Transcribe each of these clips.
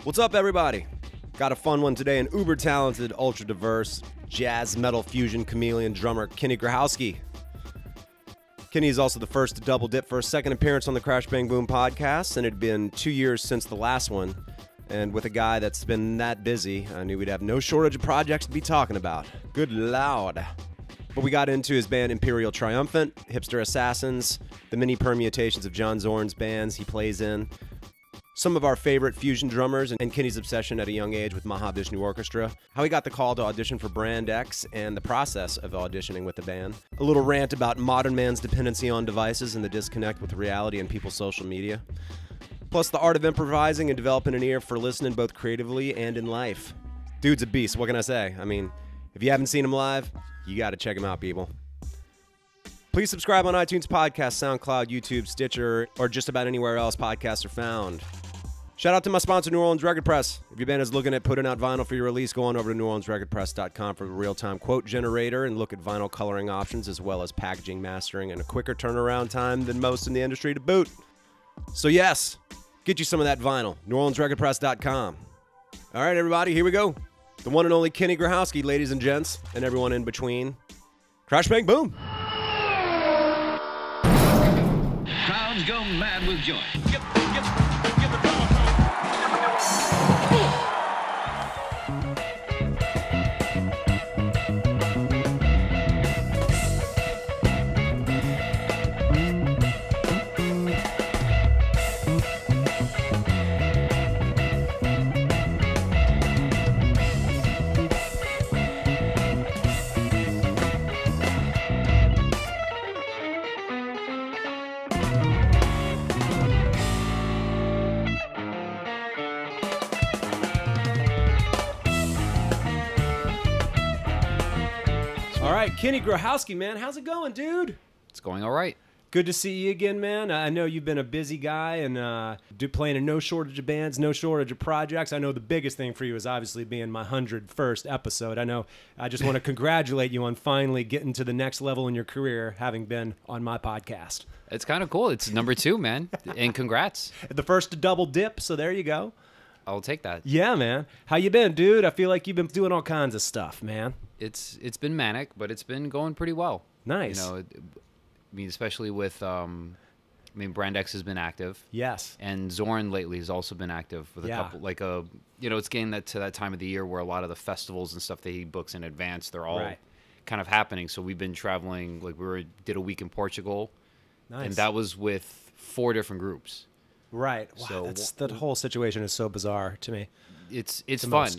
What's up, everybody? Got a fun one today. An uber-talented, ultra-diverse, jazz metal fusion chameleon drummer, Kenny Grohowski. Kenny is also the first to double dip for a second appearance on the Crash Bang Boom podcast, and it had been 2 years since the last one. And with a guy that's been that busy, I knew we'd have no shortage of projects to be talking about. Good Lord. But we got into his band Imperial, Triumphant, Hipster Assassins, the many permutations of John Zorn's bands he plays in, some of our favorite fusion drummers, and Kenny's obsession at a young age with Mahavishnu Orchestra, how he got the call to audition for Brand X, and the process of auditioning with the band. A little rant about modern man's dependency on devices and the disconnect with reality and people's social media. Plus the art of improvising and developing an ear for listening both creatively and in life. Dude's a beast, what can I say? I mean, if you haven't seen him live, you gotta check him out, people. Please subscribe on iTunes Podcast, SoundCloud, YouTube, Stitcher, or just about anywhere else podcasts are found. Shout out to my sponsor, New Orleans Record Press. If your band is looking at putting out vinyl for your release, go on over to NewOrleansRecordPress.com for a real-time quote generator and look at vinyl coloring options as well as packaging, mastering, and a quicker turnaround time than most in the industry to boot. So yes, get you some of that vinyl. NewOrleansRecordPress.com. All right, everybody, here we go. The one and only Kenny Grohowski, ladies and gents, and everyone in between. Crash, bang, boom. Crowds go mad with joy. All right, Kenny Grohowski, man, how's it going, dude? It's going all right. Good to see you again, man. I know you've been a busy guy and playing in no shortage of bands, no shortage of projects. I know the biggest thing for you is obviously being my 101st episode. I just want to congratulate you on finally getting to the next level in your career, having been on my podcast. It's kind of cool. It's number 2, man. And congrats. The first to double dip, so there you go. I'll take that. Yeah, man. How you been, dude? I feel like you've been doing all kinds of stuff, man. It's been manic, but it's been going pretty well. Nice. You know, I mean, especially with, Brand X has been active. Yes. And Zorn lately has also been active with a couple, it's getting to that time of the year where a lot of the festivals and stuff that he books in advance, they're all kind of happening. So we've been traveling, did a week in Portugal. Nice. And that was with 4 different groups. Right. Wow, So that whole situation is so bizarre to me. It's fun,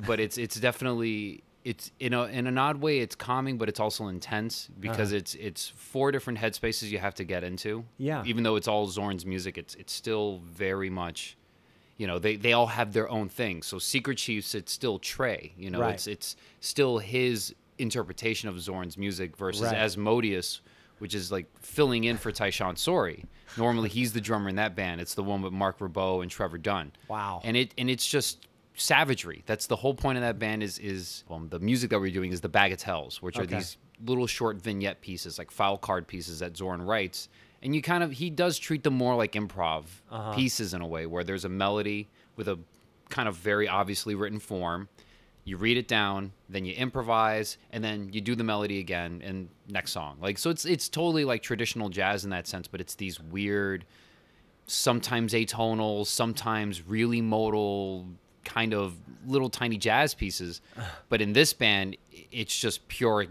but it's definitely... It's in an odd way, it's calming, but it's also intense because it's 4 different headspaces you have to get into. Yeah. Even though it's all Zorn's music, it's still very much, they all have their own thing. So Secret Chiefs, it's still Trey. It's still his interpretation of Zorn's music versus Asmodeus, which is like filling in for Tyshawn Sorey. Normally he's the drummer in that band. It's the one with Mark Ribot and Trevor Dunn. Wow. And it's just savagery. That's the whole point of that band is the music that we're doing is the Bagatelles, which are these little short vignette pieces, like file card pieces that Zorn writes. And he does treat them more like improv pieces in a way where there's a melody with a kind of very obviously written form. You read it down, then you improvise, and then you do the melody again and next song. So it's totally like traditional jazz in that sense, but it's these weird, sometimes atonal, sometimes really modal, kind of little tiny jazz pieces, but in this band it's just pure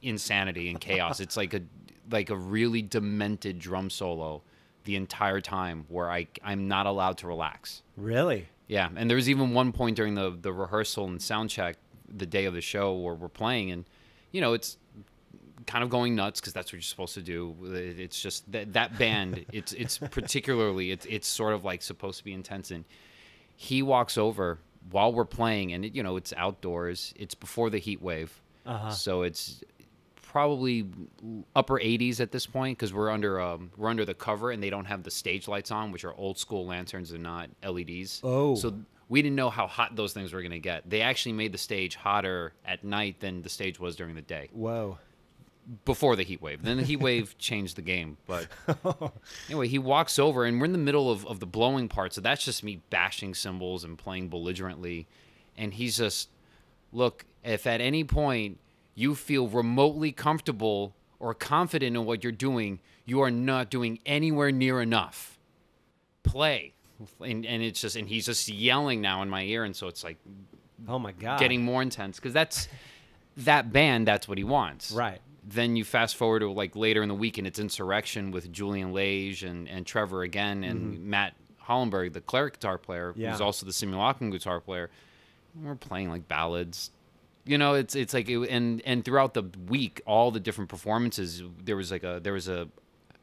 insanity and chaos. It's like a really demented drum solo the entire time where I'm not allowed to relax. Really? Yeah. And there was even one point during the rehearsal and sound check the day of the show where we're playing and it's kind of going nuts because that's what you're supposed to do. It's just that band it's particularly it's sort of like supposed to be intense, and he walks over while we're playing, and it's outdoors. It's before the heat wave, so it's probably upper 80s at this point because we're under the cover, and they don't have the stage lights on, which are old school lanterns and not LEDs. Oh, so we didn't know how hot those things were going to get. They actually made the stage hotter at night than the stage was during the day. Whoa. before the heat wave. Then the heat wave changed the game. But anyway, he walks over, and we're in the middle of the blowing part, so that's just me bashing cymbals and playing belligerently. And he's just, look, if at any point you feel remotely comfortable or confident in what you're doing, you are not doing anywhere near enough. Play. And it's just, and he's just yelling now in my ear, and so it's like, oh my God, getting more intense, because that band, that's what he wants. Right. Then you fast forward to like later in the week, and it's Insurrection with Julian Lage and Trevor again, and Matt Hollenberg, the cleric guitar player, who's also the simulacrum guitar player. And we're playing like ballads. You know, it's like, and throughout the week, all the different performances, there was a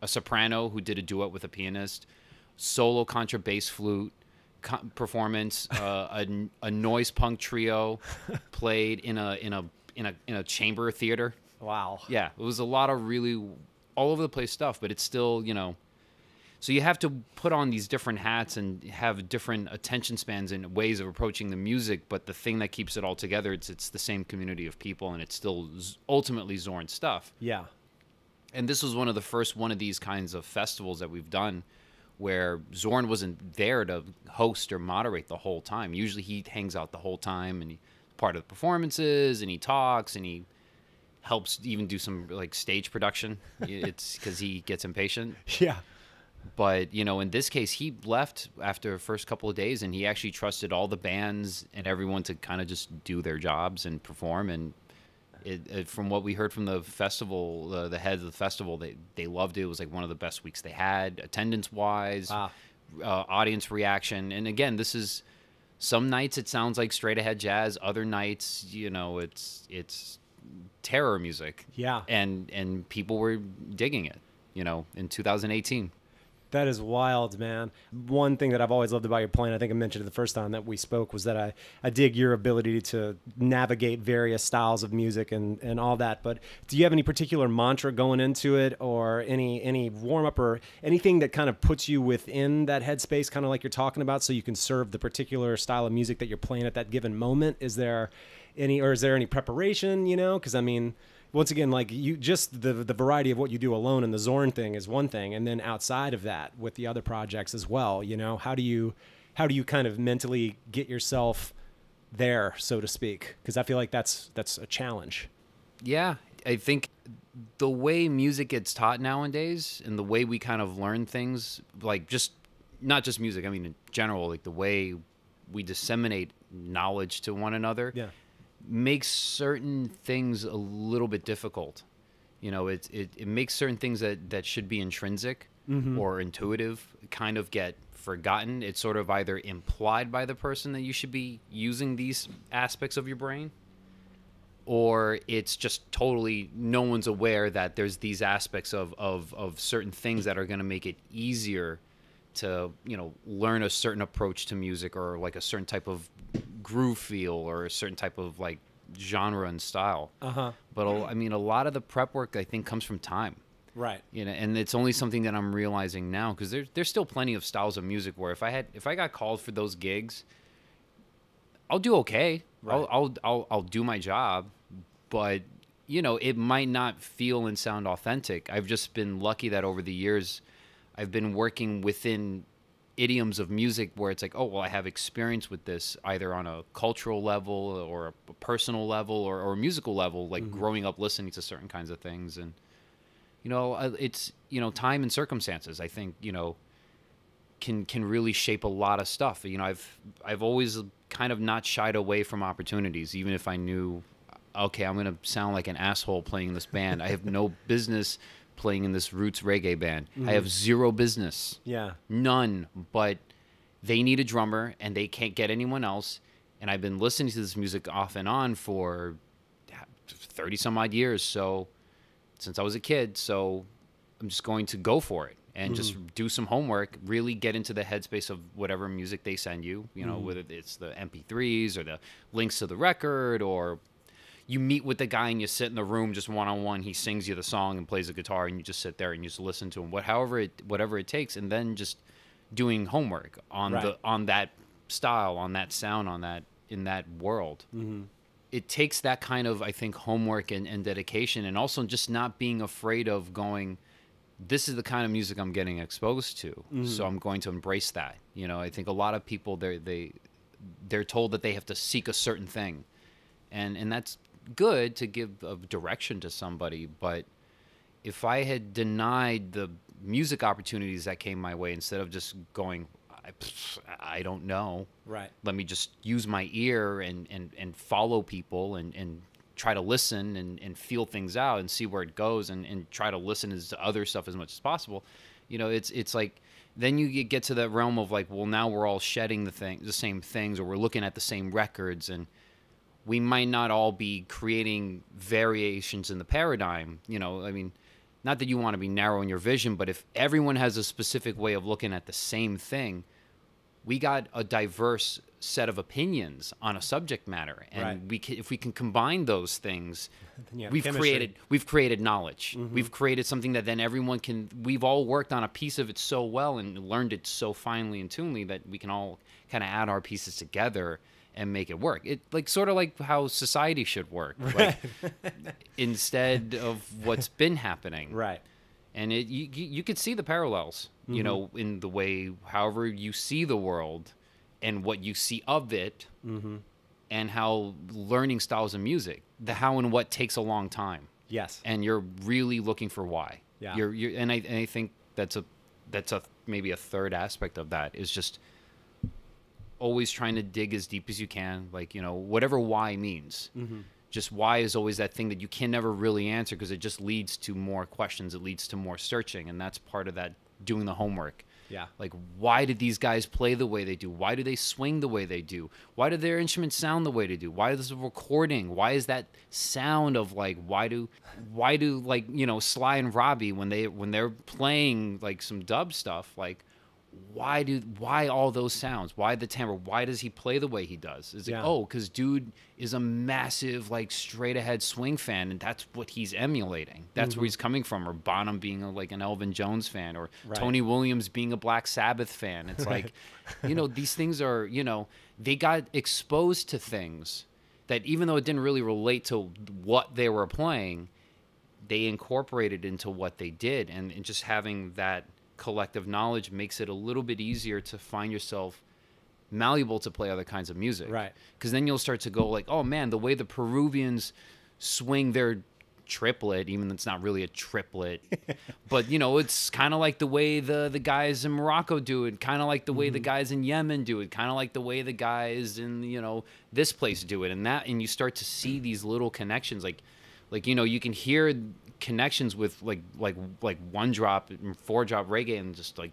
soprano who did a duet with a pianist, solo contrabass flute performance, a noise punk trio played in a chamber theater. Wow. Yeah, it was a lot of really all over the place stuff, but it's still, you know, so you have to put on these different hats and have different attention spans and ways of approaching the music, but the thing that keeps it all together, it's the same community of people, and it's still ultimately Zorn stuff. Yeah. And this was one of the first one of these kinds of festivals that we've done where Zorn wasn't there to host or moderate the whole time. Usually he hangs out the whole time, and he's part of the performances, and he talks, and he helps even do some like stage production. It's because he gets impatient. Yeah. But, you know, in this case, he left after the first couple of days, and he actually trusted all the bands and everyone to kind of just do their jobs and perform. And from what we heard from the festival, the heads of the festival, they loved it. It was like one of the best weeks they had, attendance-wise, audience reaction. And again, this is, some nights it sounds like straight ahead jazz. Other nights, you know, it's terror music. Yeah. And people were digging it, you know, in 2018. That is wild, man. One thing that I've always loved about your playing, I think I mentioned it the first time that we spoke, was that I dig your ability to navigate various styles of music and all that. But do you have any particular mantra going into it, or any warm-up or anything that kind of puts you within that headspace, kind of like you're talking about, so you can serve the particular style of music that you're playing at that given moment? Is there any preparation, you know? Because, I mean, once again, like, you just the variety of what you do alone and the Zorn thing is one thing, and then outside of that with the other projects as well, you know, how do you kind of mentally get yourself there, so to speak? Because I feel like that's a challenge. Yeah, I think the way music gets taught nowadays and the way we kind of learn things, like, just not just music, I mean in general, like the way we disseminate knowledge to one another. Yeah. Makes certain things a little bit difficult. You know, it makes certain things that should be intrinsic or intuitive kind of get forgotten. It's sort of either implied by the person that you should be using these aspects of your brain, or it's just totally no one's aware that there's these aspects of certain things that are going to make it easier to, you know, learn a certain approach to music, or like a certain type of groove feel, or a certain type of like genre and style. But I mean, a lot of the prep work, I think, comes from time. Right. You know, and it's only something that I'm realizing now, because there's still plenty of styles of music where if I got called for those gigs, I'll do okay. Right. I'll do my job, but you know, it might not feel and sound authentic. I've just been lucky that over the years I've been working within idioms of music where it's like, oh, well, I have experience with this either on a cultural level or a personal level or a musical level, like growing up listening to certain kinds of things. And, you know, it's, you know, time and circumstances, I think, you know, can really shape a lot of stuff. You know, I've always kind of not shied away from opportunities, even if I knew, okay, I'm going to sound like an asshole playing in this band. I have no business playing in this roots reggae band. I have zero business. Yeah. None. But they need a drummer, and they can't get anyone else. And I've been listening to this music off and on for 30 some odd years. So since I was a kid, so I'm just going to go for it and just do some homework, really get into the headspace of whatever music they send you, you know, whether it's the MP3s or the links to the record, or you meet with the guy and you sit in the room just one-on-one. He sings you the song and plays the guitar, and you just sit there and you just listen to him, whatever it takes, and then just doing homework on on that style, on that sound, on that, in that world. it takes that kind of, I think, homework and dedication, and also just not being afraid of going, this is the kind of music I'm getting exposed to, so I'm going to embrace that. You know, I think a lot of people, they're told that they have to seek a certain thing, and that's good to give a direction to somebody, but if I had denied the music opportunities that came my way, instead of just going, I don't know, Right. let me just use my ear and follow people and try to listen and feel things out and see where it goes, and try to listen to other stuff as much as possible. You know, it's like, then you get to that realm of like, well, now we're all shedding the same things, or we're looking at the same records, and we might not all be creating variations in the paradigm. You know, I mean, not that you want to be narrow in your vision, but if everyone has a specific way of looking at the same thing, we got a diverse set of opinions on a subject matter, and if we can combine those things, we've created knowledge. We've created something that then everyone can. We've all worked on a piece of it so well and learned it so finely and tunely that we can all kind of add our pieces together and make it work. It like sort of like how society should work, like, instead of what's been happening. Right. And you could see the parallels, you know, in the way, however you see the world and what you see of it, and how learning styles of music, the how and what takes a long time. Yes. And you're really looking for why. Yeah. And I think that's a maybe a third aspect of that is just always trying to dig as deep as you can, like, you know, whatever why means. Just why is always that thing that you can never really answer, because it just leads to more questions, it leads to more searching, and that's part of that, doing the homework. Yeah. Like, why did these guys play the way they do? Why do they swing the way they do? Why do their instruments sound the way they do? Why is this recording? Why is that sound of like, why do like, you know, Sly and Robbie, when they're playing like some dub stuff, like, why all those sounds? Why the timbre? Why does he play the way he does? It's like, oh, because dude is a massive, like, straight ahead swing fan, and that's what he's emulating. That's where he's coming from. Or Bonham being like an Elvin Jones fan, or Tony Williams being a Black Sabbath fan. It's like, you know, these things are, you know, they got exposed to things that, even though it didn't really relate to what they were playing, they incorporated into what they did, and just having that collective knowledge makes it a little bit easier to find yourself malleable to play other kinds of music. Right. Because then you'll start to go like, oh man, the way the Peruvians swing their triplet, even though it's not really a triplet, but you know, it's kind of like the way the guys in Morocco do it, kind of like the way the guys in Yemen do it, kind of like the way the guys in, you know, this place do it, and you start to see these little connections, like, you know, you can hear connections with like one drop and four drop reggae and just like,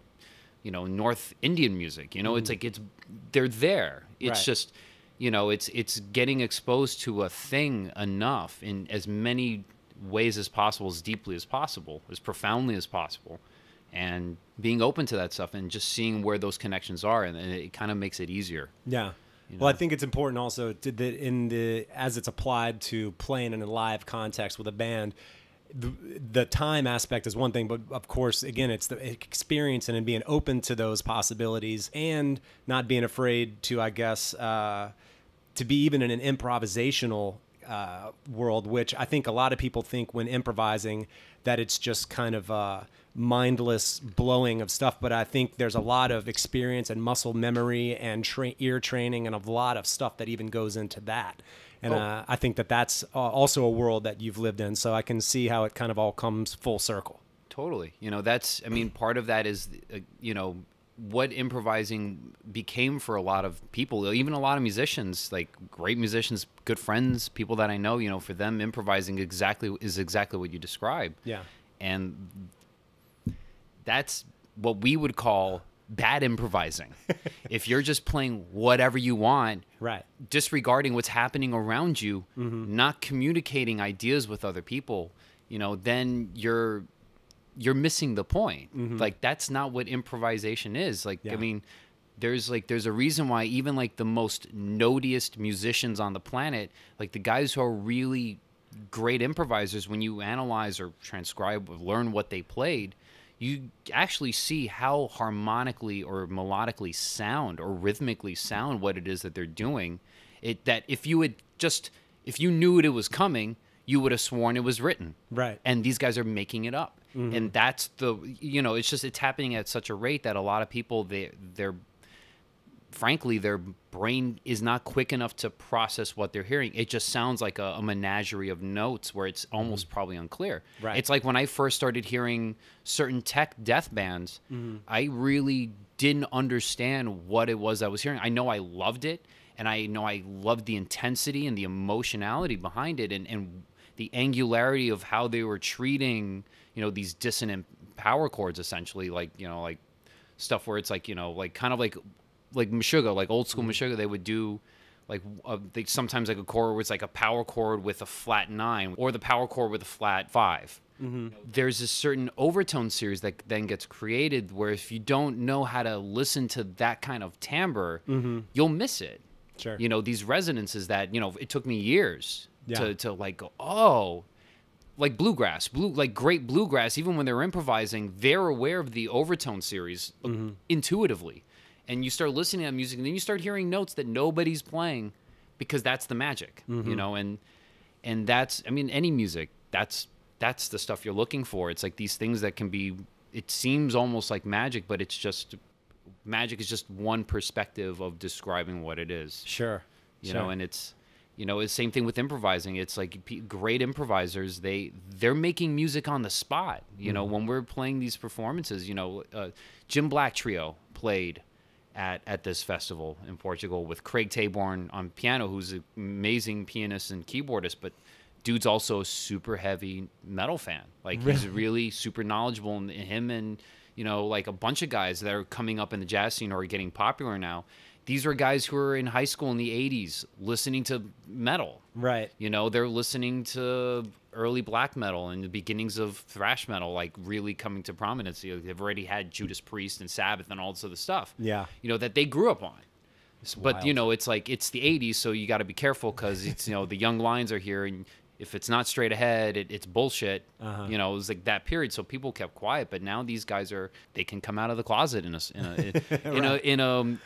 you know, North Indian music, you know, it's like, they're there. It's just, you know, it's getting exposed to a thing enough in as many ways as possible, as deeply as possible, as profoundly as possible, and being open to that stuff and just seeing where those connections are, and it kind of makes it easier. Yeah. You know? Well, I think it's important also that as it's applied to playing in a live context with a band, the time aspect is one thing, but of course, again, it's the experience and being open to those possibilities, and not being afraid to, I guess, to be even in an improvisational world, which I think a lot of people think when improvising that it's just kind of mindless blowing of stuff, but I think there's a lot of experience and muscle memory and ear training and a lot of stuff that even goes into that. And I think that's also a world that you've lived in, so I can see how it kind of all comes full circle. Totally. You know, that's, I mean, part of that is, you know, what improvising became for a lot of people, even a lot of musicians, like great musicians, good friends, people that I know, you know, for them, improvising is exactly what you describe. Yeah. And that's what we would call bad improvising. If you're just playing whatever you want, right, disregarding what's happening around you, not communicating ideas with other people, you know, then you're missing the point. Like, that's not what improvisation is. Like, I mean, there's a reason why even like the most notiest musicians on the planet, like the guys who are really great improvisers, when you analyze or transcribe or learn what they played, you actually see how harmonically or melodically sound or rhythmically sound what it is that they're doing. That if if you knew it was coming, you would have sworn it was written. Right. And these guys are making it up. And that's it's happening at such a rate that a lot of people, frankly, their brain is not quick enough to process what they're hearing. It just sounds like a menagerie of notes where it's almost probably unclear. Right. It's like when I first started hearing certain tech death bands, I really didn't understand what it was I was hearing. I know I loved it, and I know I loved the intensity and the emotionality behind it, and the angularity of how they were treating, these dissonant power chords, essentially, like stuff where it's like, kind of like Meshuggah, like old school Meshuggah, they would do they sometimes like a chord where it's like a power chord with a flat 9 or the power chord with a flat 5. There's a certain overtone series that then gets created where if you don't know how to listen to that kind of timbre, you'll miss it. Sure. These resonances that, it took me years to like go, oh, like bluegrass, like great bluegrass, even when they're improvising, they're aware of the overtone series intuitively. And you start listening to that music, and then you start hearing notes that nobody's playing because that's the magic, and that's, any music, that's the stuff you're looking for. It's like these things that can be, it seems almost like magic, but it's just, magic is just one perspective of describing what it is. Sure. And it's, it's the same thing with improvising. It's like great improvisers, they're making music on the spot. When we're playing these performances, Jim Black Trio played at this festival in Portugal with Craig Taborn on piano, who's an amazing pianist and keyboardist, but dude's also a super heavy metal fan. Like, he's really super knowledgeable, and him and, like a bunch of guys that are coming up in the jazz scene or are getting popular now. These are guys who were in high school in the 80s listening to metal. Right. They're listening to early black metal and the beginnings of thrash metal, like really coming to prominence. They've already had Judas Priest and Sabbath and all this other stuff. Yeah. That they grew up on. But, wild. It's like, it's the 80s, so you got to be careful because it's, the young lions are here, and if it's not straight ahead, it's bullshit. It was like that period, so people kept quiet. But now these guys they can come out of the closet in a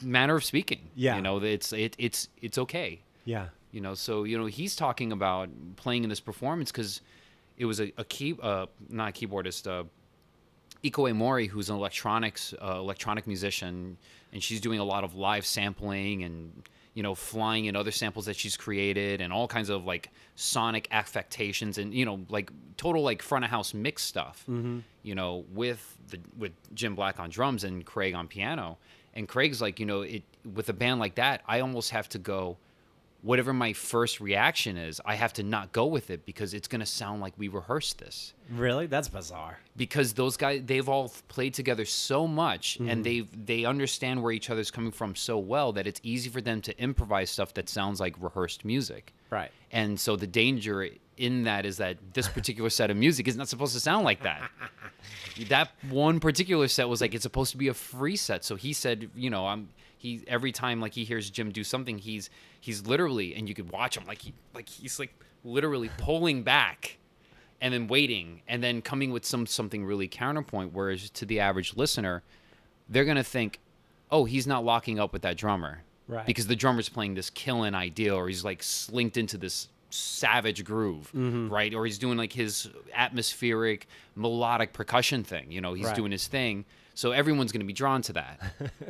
manner of speaking. Yeah, it's okay. Yeah, so he's talking about playing in this performance because it was not a keyboardist, Iko Mori, who's an electronic musician, and she's doing a lot of live sampling and flying in other samples that she's created and all kinds of like sonic affectations and, like total like front of house mix stuff, with Jim Black on drums and Craig on piano. And Craig's like, with a band like that, I almost have to go, whatever my first reaction is, I have to not go with it because it's going to sound like we rehearsed this. Really? That's bizarre. Because those guys, they've all played together so much, and they understand where each other's coming from so well that it's easy for them to improvise stuff that sounds like rehearsed music. Right. And so the danger in that is that this particular set of music is not supposed to sound like that. That one particular set was like, it's supposed to be a free set. So he said, every time like he hears Jim do something, he's literally, and you could watch him he's literally pulling back and then waiting and then coming with something really counterpoint. Whereas to the average listener, they're gonna think, oh, he's not locking up with that drummer, right? Because the drummer's playing this killing idea, or he's like slinked into this savage groove, right? Or he's doing like his atmospheric melodic percussion thing. He's doing his thing. So everyone's going to be drawn to that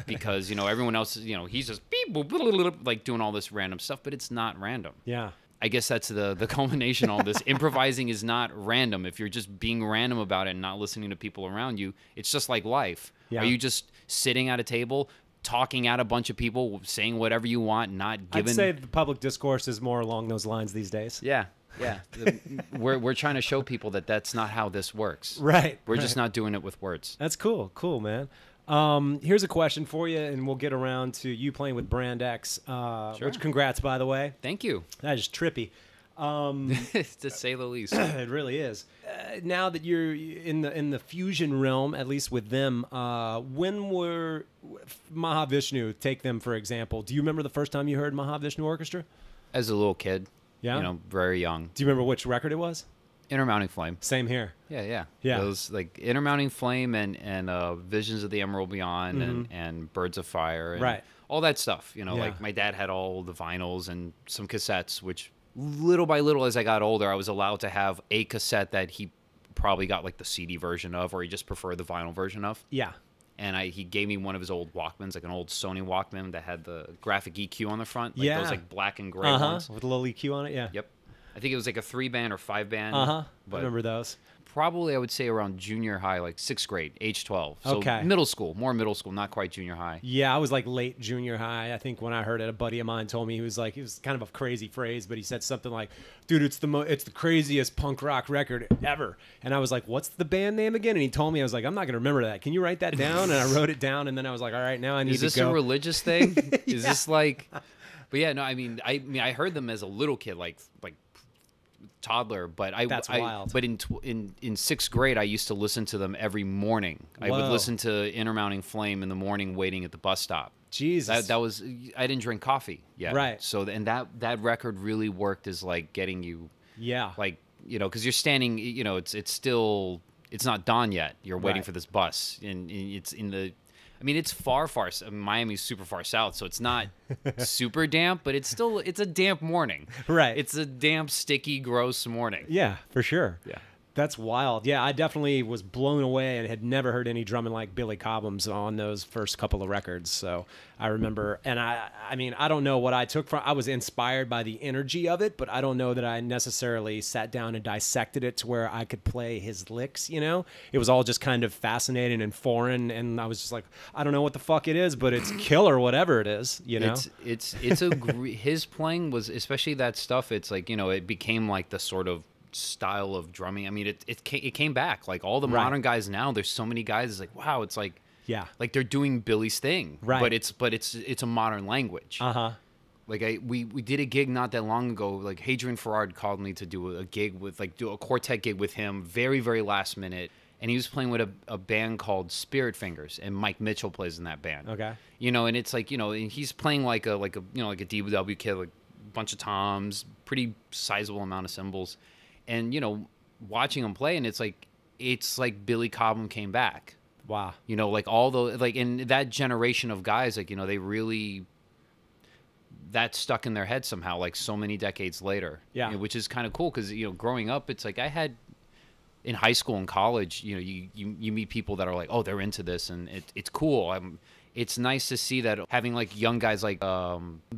because, everyone else, he's just beep, boop, blah, blah, blah, like doing all this random stuff, but it's not random. Yeah. I guess that's the culmination of all this. Improvising is not random. If you're just being random about it and not listening to people around you, it's just like life. Yeah. Are you just sitting at a table, talking at a bunch of people, saying whatever you want, not giving... I'd say the public discourse is more along those lines these days. Yeah. Yeah, we're trying to show people that that's not how this works. Right. We're just not doing it with words. That's cool. Cool, man. Here's a question for you, and we'll get around to you playing with Brand X. Sure. Which, congrats, by the way. Thank you. That is trippy. To say the least. It really is. Now that you're in the fusion realm, at least with them, when were Mahavishnu, take them for example, do you remember the first time you heard Mahavishnu Orchestra? As a little kid. Yeah? Very young. Do you remember which record it was? Intermounting Flame. Same here. Yeah. Yeah. Those like Intermounting Flame and Visions of the Emerald Beyond and Birds of Fire and Right. all that stuff. You know, Yeah. like my dad had all the vinyls and some cassettes, which little by little as I got older, I was allowed to have a cassette that he probably got like the CD version of, or he just preferred the vinyl version of. Yeah. And he gave me one of his old Walkmans, like an old Sony Walkman that had the graphic EQ on the front, like those like black and gray ones. With a little EQ on it. Yeah. Yep. I think it was like a 3-band or 5-band. I But remember those. probably I would say around junior high, like 6th grade, age 12. So Okay. middle school, more middle school, not quite junior high. Yeah, I was like late junior high. I think when I heard it, a buddy of mine told me, he was kind of a crazy phrase, but he said something like, "Dude, it's the craziest punk rock record ever." And I was like, "What's the band name again?" And he told me, I was like, "I'm not gonna remember that. Can you write that down?" And I wrote it down, and then I was like, "All right, now I need Is to this go." a religious thing? Is this like? But yeah, no. I mean, I heard them as a little kid, like toddler, but That's wild. But in 6th grade, I used to listen to them every morning. I would Whoa. listen to Intermounting Flame in the morning, waiting at the bus stop. Jesus. That was I didn't drink coffee yet, Right. So and that record really worked as like getting you, Yeah. like because you're standing, it's not dawn yet. You're waiting Right. for this bus, and it's in the. I mean, it's far. Miami's super far south, so it's not super damp, but it's a damp morning. Right. It's a damp, sticky, gross morning. Yeah, for sure. Yeah. That's wild. Yeah, I definitely was blown away and had never heard any drumming like Billy Cobham's on those first couple of records. So I remember, and I mean, I don't know what I took from. I was inspired by the energy of it, but I don't know that I necessarily sat down and dissected it to where I could play his licks. It was all just kind of fascinating and foreign, and I was just like, I don't know what the fuck it is, but it's killer, whatever it is. His playing was, especially that stuff. It's like it became like the sort of style of drumming. I mean, it came back. Like all the modern guys now, there's so many guys. It's like, wow, it's like, yeah, like they're doing Billy's thing, right? But it's a modern language. Like we did a gig not that long ago. Like Hadrian Farrard called me to do a gig with do a quartet gig with him, very very last minute, and he was playing with a band called Spirit Fingers, and Mike Mitchell plays in that band. Okay, and it's like and he's playing like a DW kid, like a bunch of toms, pretty sizable amount of cymbals. And watching him play, and it's like Billy Cobham came back. Wow. Like all the in that generation of guys, they really that stuck in their head somehow, like so many decades later. Yeah. Which is kind of cool because growing up, it's like I had in high school and college, you meet people that are like, oh, they're into this, and it's cool. It's nice to see that having like young guys like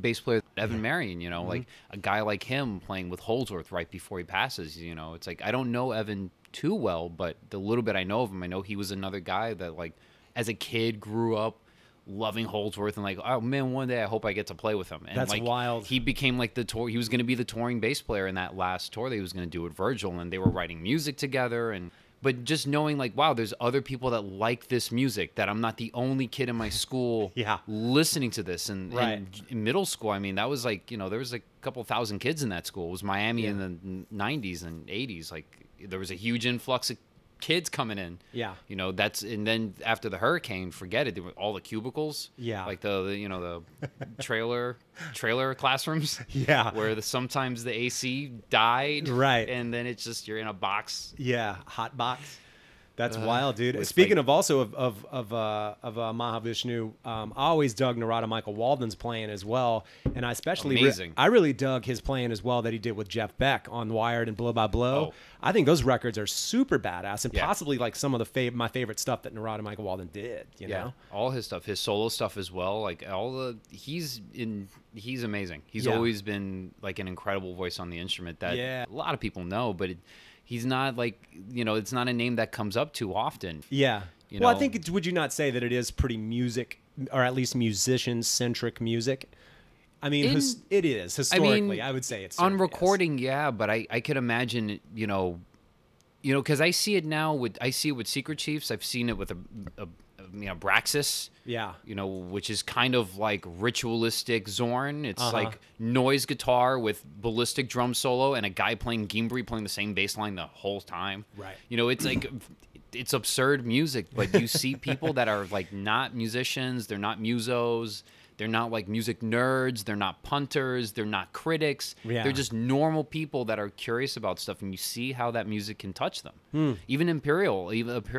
bass player Evan Marion, like a guy like him playing with Holdsworth right before he passes. It's like I don't know Evan too well, but the little bit I know of him, I know he was another guy that like as a kid grew up loving Holdsworth and like, oh man, one day I hope I get to play with him. And that's like, wild. He became like he was going to be the touring bass player in that last tour that he was going to do with Virgil, and they were writing music together. But just knowing like, wow, there's other people that like this music, that I'm not the only kid in my school listening to this. And in middle school, I mean, that was like, there was a couple thousand kids in that school. It was Miami in the 90s and 80s. Like there was a huge influx of kids coming in. Yeah. And then after the hurricane, forget it. There were all the cubicles. Yeah. Like the trailer classrooms. Yeah. Where sometimes the AC died. Right. And then it's just you're in a box. Yeah. Hot box. That's wild, dude. Speaking of also of Mahavishnu, I always dug Narada Michael Walden's playing as well, and I especially I really dug his playing as well that he did with Jeff Beck on Wired and Blow by Blow. I think those records are super badass and possibly like some of my favorite stuff that Narada Michael Walden did. You know, all his stuff, his solo stuff as well. Like he's amazing. He's always been like an incredible voice on the instrument that a lot of people know, but. He's not like, it's not a name that comes up too often. Yeah. Well, I think, would you not say that it is pretty music, or at least musician-centric music? I mean, it is. Historically, I would say it's on recording, but I could imagine, because I see it now I see it with Secret Chiefs. I've seen it with Braxis. Yeah. Which is kind of like ritualistic Zorn. It's like noise guitar with ballistic drum solo and a guy playing gimbri playing the same bass line the whole time. Right. It's like it's absurd music, but you see people that are like not musicians, they're not musos, They're not like music nerds. They're not punters. They're not critics. Yeah. They're just normal people that are curious about stuff, and you see how that music can touch them. Even Imperial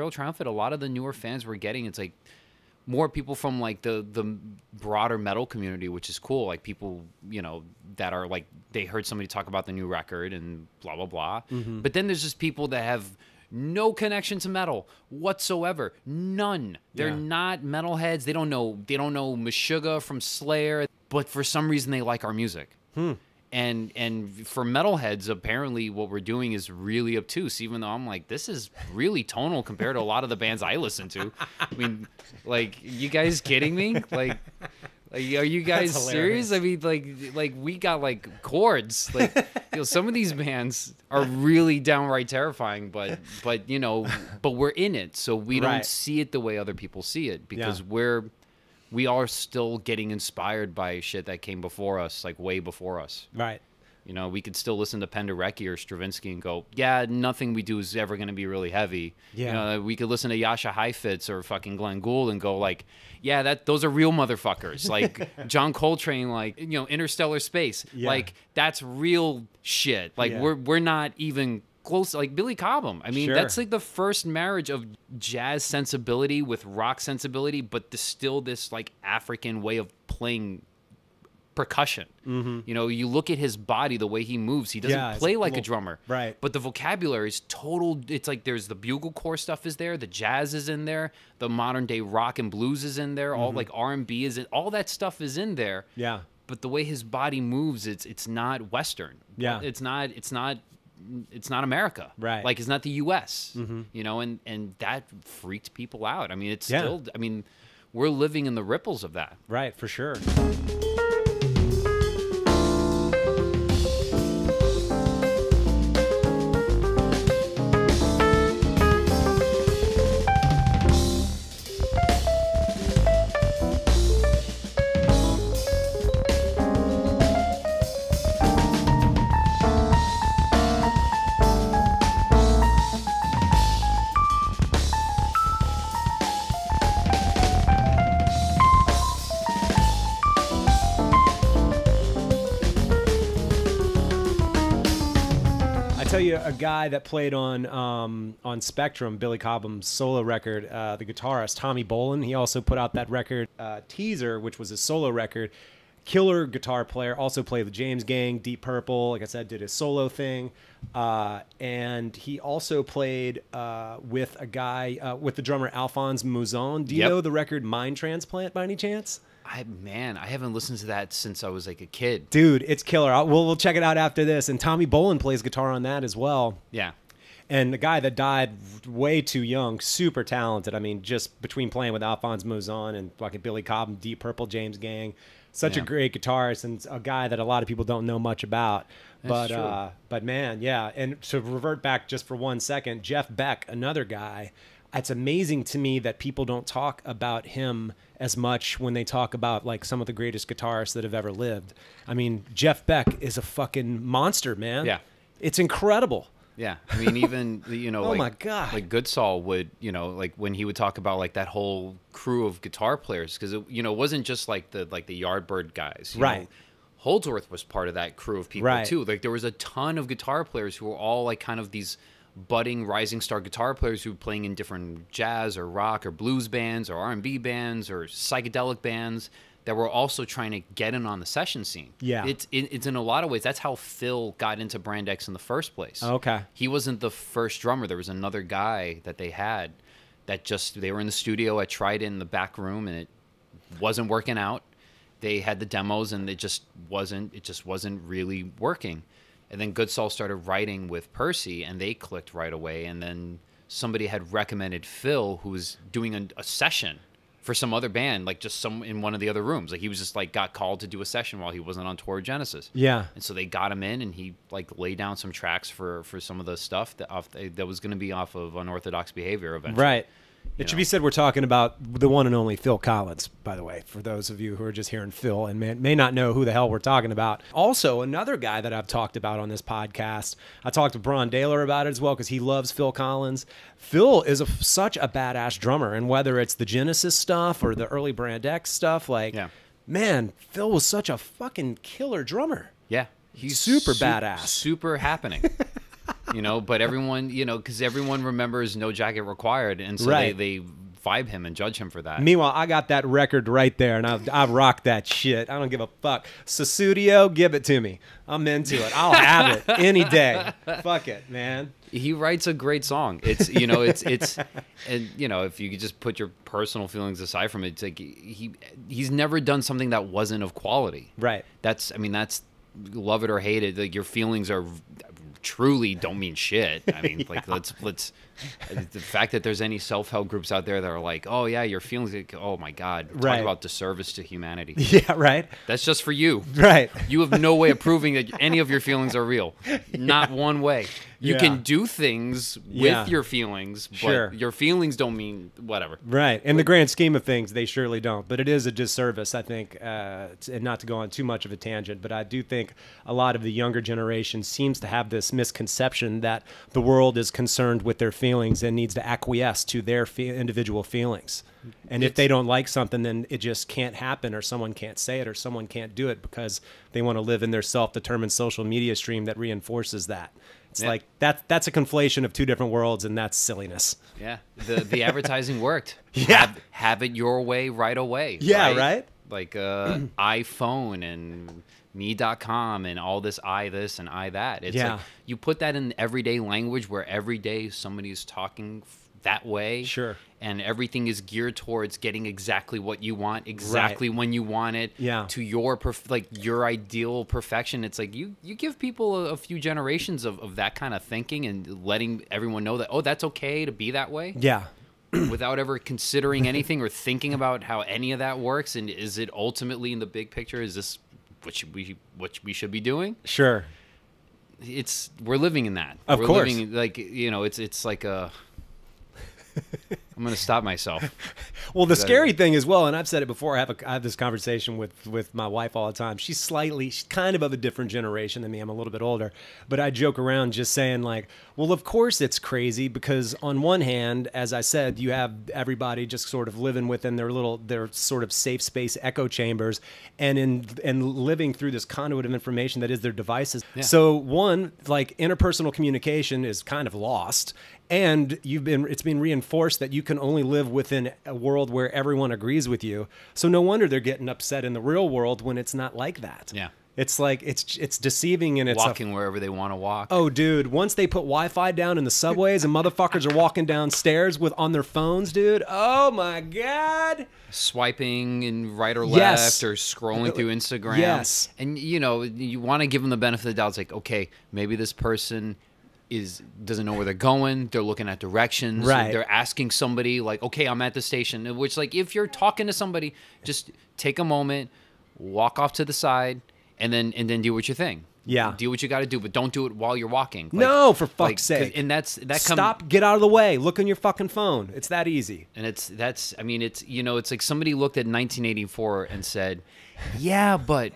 Triumphant, a lot of the newer fans we're getting, it's like more people from like the broader metal community, which is cool. Like people, you know, that are like, they heard somebody talk about the new record and blah, blah, blah. But then there's just people that have no connection to metal whatsoever. None. They're not metalheads. They don't know Meshuggah from Slayer, but for some reason they like our music. And for metalheads, apparently what we're doing is really obtuse, even though I'm like, this is really tonal compared to a lot of the bands I listen to. I mean, like, you guys kidding me? Like are you guys serious? I mean, like we got like chords. Like, you know, some of these bands are really downright terrifying, but you know, but we're in it, so we don't see it the way other people see it, because we are still getting inspired by shit that came before us, like way before us. Right. You know, we could still listen to Penderecki or Stravinsky and go, yeah, nothing we do is ever going to be really heavy. Yeah. You know, we could listen to Yasha Heifetz or fucking Glenn Gould and go like, yeah, those are real motherfuckers. Like John Coltrane, like, you know, Interstellar Space. Yeah. Like, that's real shit. Like, we're not even close. Like Billy Cobham. I mean, that's like the first marriage of jazz sensibility with rock sensibility, but still this like African way of playing percussion. You know, you look at his body, the way he moves, he doesn't play like a drummer. Right. But the vocabulary is total. It's like there's the bugle corps stuff is there, the jazz is in there, the modern day rock and blues is in there, all like R&B is in, all that stuff is in there. Yeah. But the way his body moves, it's not Western. Yeah. It's not America. Right. Like, it's not the US. You know, and that freaked people out. I mean, it's still, I mean, we're living in the ripples of that. Right, for sure. A guy that played on Spectrum, Billy Cobham's solo record, the guitarist Tommy Bolin. He also put out that record Teaser, which was his solo record. Killer guitar player, also played with James Gang, Deep Purple. Like I said, did his solo thing, and he also played with a guy with the drummer Alphonse Mouzon. Do you know the record Mind Transplant by any chance? I haven't listened to that since I was like a kid. Dude, it's killer. We'll check it out after this. And Tommy Bolin plays guitar on that as well. Yeah. And the guy that died way too young, super talented. I mean, just between playing with Alphonse Mouzon and fucking Billy Cobham, Deep Purple, James Gang, such a great guitarist and a guy that a lot of people don't know much about. That's true. But man, yeah. And to revert back just for 1 second, Jeff Beck, another guy. It's amazing to me that people don't talk about him as much when they talk about like some of the greatest guitarists that have ever lived. I mean, Jeff Beck is a fucking monster, man. Yeah. It's incredible. Yeah. I mean, even, you know, oh like, my God. Like Goodsall would, you know, like when he would talk about like that whole crew of guitar players, because, you know, it wasn't just like the Yardbird guys. You know? Holdsworth was part of that crew of people too. Like there was a ton of guitar players who were all like kind of these budding rising star guitar players who were playing in different jazz or rock or blues bands or R&B bands or psychedelic bands that were also trying to get in on the session scene. Yeah. It's in a lot of ways, that's how Phil got into Brand X in the first place. Okay. He wasn't the first drummer. There was another guy that they had that they were in the studio at Trident in the back room, and it wasn't working out. They had the demos and it just wasn't really working. And then Goodsall started writing with Percy, and they clicked right away. And then somebody had recommended Phil, who was doing a session for some other band, like just in one of the other rooms. Like he was just like got called to do a session while he wasn't on tour with Genesis. Yeah. And so they got him in, and he like laid down some tracks for some of the stuff that was going to be off of Unorthodox Behavior eventually. Right. It should be said we're talking about the one and only Phil Collins, by the way, for those of you who are just hearing Phil and may not know who the hell we're talking about. Also, another guy that I've talked about on this podcast, I talked to Bron Daler about it as well because he loves Phil Collins. Phil is such a badass drummer, and whether it's the Genesis stuff or the early Brand X stuff, like man, Phil was such a fucking killer drummer. Yeah. He's super badass. Super happening. But everyone, because everyone remembers No Jacket Required. And so they vibe him and judge him for that. Meanwhile, I got that record right there, and I've rocked that shit. I don't give a fuck. Susudio, give it to me. I'm into it. I'll have it any day. Fuck it, man. He writes a great song. It's and if you could just put your personal feelings aside from it, it's like he's never done something that wasn't of quality. Right. That's love it or hate it. Like your feelings are truly don't mean shit. I mean, like let's the fact that there's any self-help groups out there that are like, oh yeah, your feelings, like, oh my God, talk about disservice to humanity. Yeah, right. That's just for you. Right. You have no way of proving that any of your feelings are real. Not one way. You can do things with your feelings, but your feelings don't mean whatever. Right. In the grand scheme of things, they surely don't. But it is a disservice, I think, and not to go on too much of a tangent, but I do think a lot of the younger generation seems to have this misconception that the world is concerned with their feelings and needs to acquiesce to their individual feelings. And if they don't like something, then it just can't happen, or someone can't say it, or someone can't do it because they want to live in their self-determined social media stream that reinforces that. It's like that's a conflation of two different worlds, and that's silliness. Yeah, the advertising worked. Yeah, have it your way right away. Yeah, right. Like iPhone and me.com and all this this and that. It's like you put that in everyday language where every day somebody's talking that way. Sure. And everything is geared towards getting exactly what you want, exactly when you want it, to your your ideal perfection. It's like you give people a few generations of that kind of thinking and letting everyone know that, oh, that's okay to be that way. Yeah. Without ever considering anything or thinking about how any of that works, and is it ultimately in the big picture? Is this what we should be doing? Sure. We're living in that. Of course. Living, it's like a. I'm going to stop myself. Well, the scary thing as well, and I've said it before, I have this conversation with my wife all the time. She's kind of a different generation than me. I'm a little bit older. But I joke around just saying like, well, of course it's crazy because on one hand, as I said, you have everybody just sort of living within their sort of safe space echo chambers and living through this conduit of information that is their devices. Yeah. So one, like interpersonal communication is kind of lost. And it's been reinforced that you can only live within a world where everyone agrees with you. So no wonder they're getting upset in the real world when it's not like that. Yeah. It's like it's deceiving and it's walking wherever they want to walk. Oh, dude! Once they put Wi-Fi down in the subways and motherfuckers are walking downstairs on their phones, dude. Oh my God! Swiping in right or left or scrolling through Instagram. Yes. And you want to give them the benefit of the doubt. It's like, okay, maybe this person doesn't know where they're going. They're looking at directions. Right. They're asking somebody like, okay, I'm at the station. Which, like, if you're talking to somebody, just take a moment, walk off to the side, and then do what your thing. Yeah. Do what you got to do, but don't do it while you're walking. Like, no, for fuck's sake. And stop, get out of the way. Look on your fucking phone. It's that easy. And it's like somebody looked at 1984 and said, yeah, but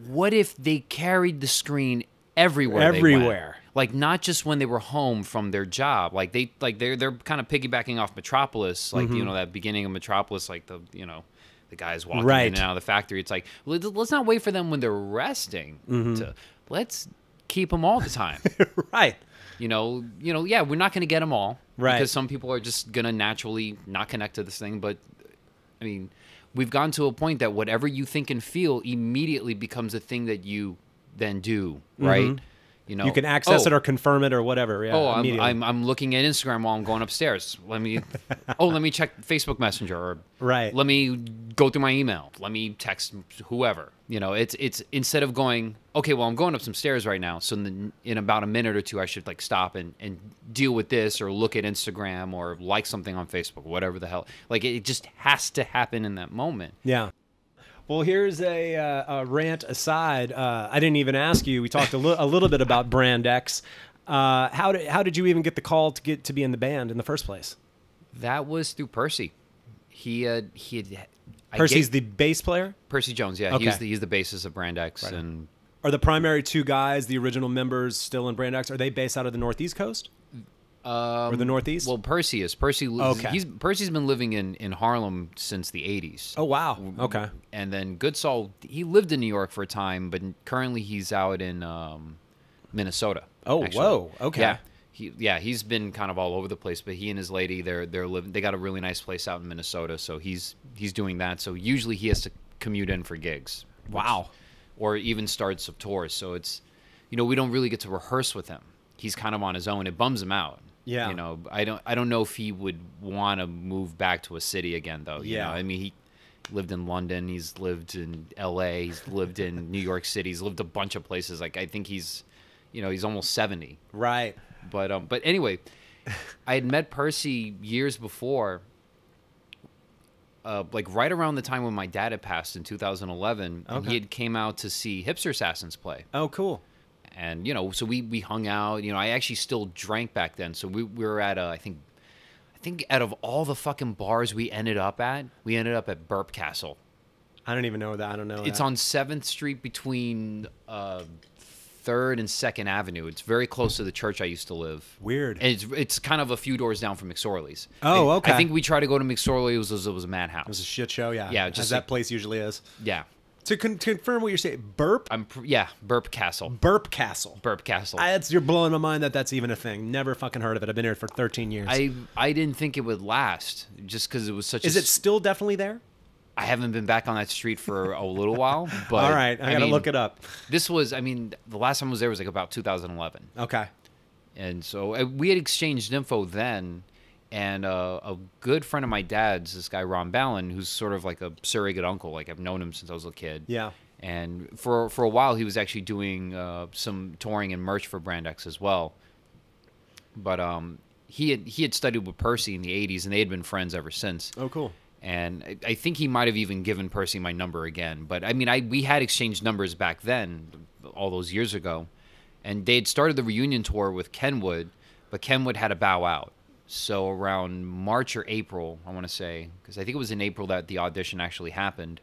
what if they carried the screen everywhere they went? Like, not just when they were home from their job. Like they're kind of piggybacking off Metropolis, like that beginning of Metropolis, like the guys walking in and out of the factory. It's like, let's not wait for them when they're resting. Let's keep them all the time. Right. Yeah, we're not going to get them all. Right. Because some people are just going to naturally not connect to this thing. But I mean, we've gone to a point that whatever you think and feel immediately becomes a thing that you then do. Right. You can access it or confirm it or whatever. Yeah, I'm looking at Instagram while I'm going upstairs. Let me check Facebook Messenger, or let me go through my email. Let me text whoever. It's instead of going, okay, well, I'm going up some stairs right now, so in about a minute or two I should like stop and deal with this, or look at Instagram, or like something on Facebook, whatever the hell. Like, it just has to happen in that moment. Yeah. Well, here's a rant aside. I didn't even ask you. We talked a little bit about Brand X. How did you even get the call to be in the band in the first place? That was through Percy. Percy's the bass player? Percy Jones, yeah. Okay. He's the bassist of Brand X. Right. And are the primary two guys, the original members, still in Brand X? Are they based out of the Northeast coast? or the Northeast? Well, Percy is. Percy's been living in Harlem since the 80s. Oh, wow. Okay. And then Goodsall, he lived in New York for a time, but currently he's out in Minnesota. Oh, actually. whoa. Okay. Yeah. He's been kind of all over the place, but he and his lady, they're living. They got a really nice place out in Minnesota, so he's doing that. So usually he has to commute in for gigs. Wow. Or even starts of tours. So it's, we don't really get to rehearse with him. He's kind of on his own. It bums him out. Yeah. I don't know if he would want to move back to a city again, though. You know? I mean, he lived in London. He's lived in L.A. He's lived in New York City. He's lived a bunch of places. Like, I think he's almost 70. Right. But anyway, I had met Percy years before, like right around the time when my dad had passed in 2011. And he had came out to see Hipster Assassins play. Oh, cool. And, so we hung out. I actually still drank back then. So we were at, I think out of all the fucking bars we ended up at Burp Castle. I don't even know that. I don't know. It's on 7th Street between 3rd and 2nd Avenue. It's very close to the church I used to live. Weird. And it's kind of a few doors down from McSorley's. Oh, okay. I think we tried to go to McSorley. It was a madhouse. It was a shit show, yeah. Yeah, as that place usually is. Yeah. To confirm what you're saying, Burp? Burp Castle. Burp Castle. Burp Castle. You're blowing my mind that's even a thing. Never fucking heard of it. I've been here for 13 years. I didn't think it would last just because it was such Is it still definitely there? I haven't been back on that street for a little while. But all right, I gotta look it up. This was, the last time I was there was like about 2011. Okay. And so we had exchanged info then. And a good friend of my dad's, this guy Ron Ballin, who's sort of like a surrogate uncle. Like, I've known him since I was a kid. Yeah. And for a while, he was actually doing some touring and merch for Brand X as well. But he had studied with Percy in the 80s, and they had been friends ever since. Oh, cool. And I think he might have even given Percy my number again. But, we had exchanged numbers back then, all those years ago. And they had started the reunion tour with Kenwood, but Kenwood had to bow out. So around March or April, I want to say, because I think it was in April that the audition actually happened.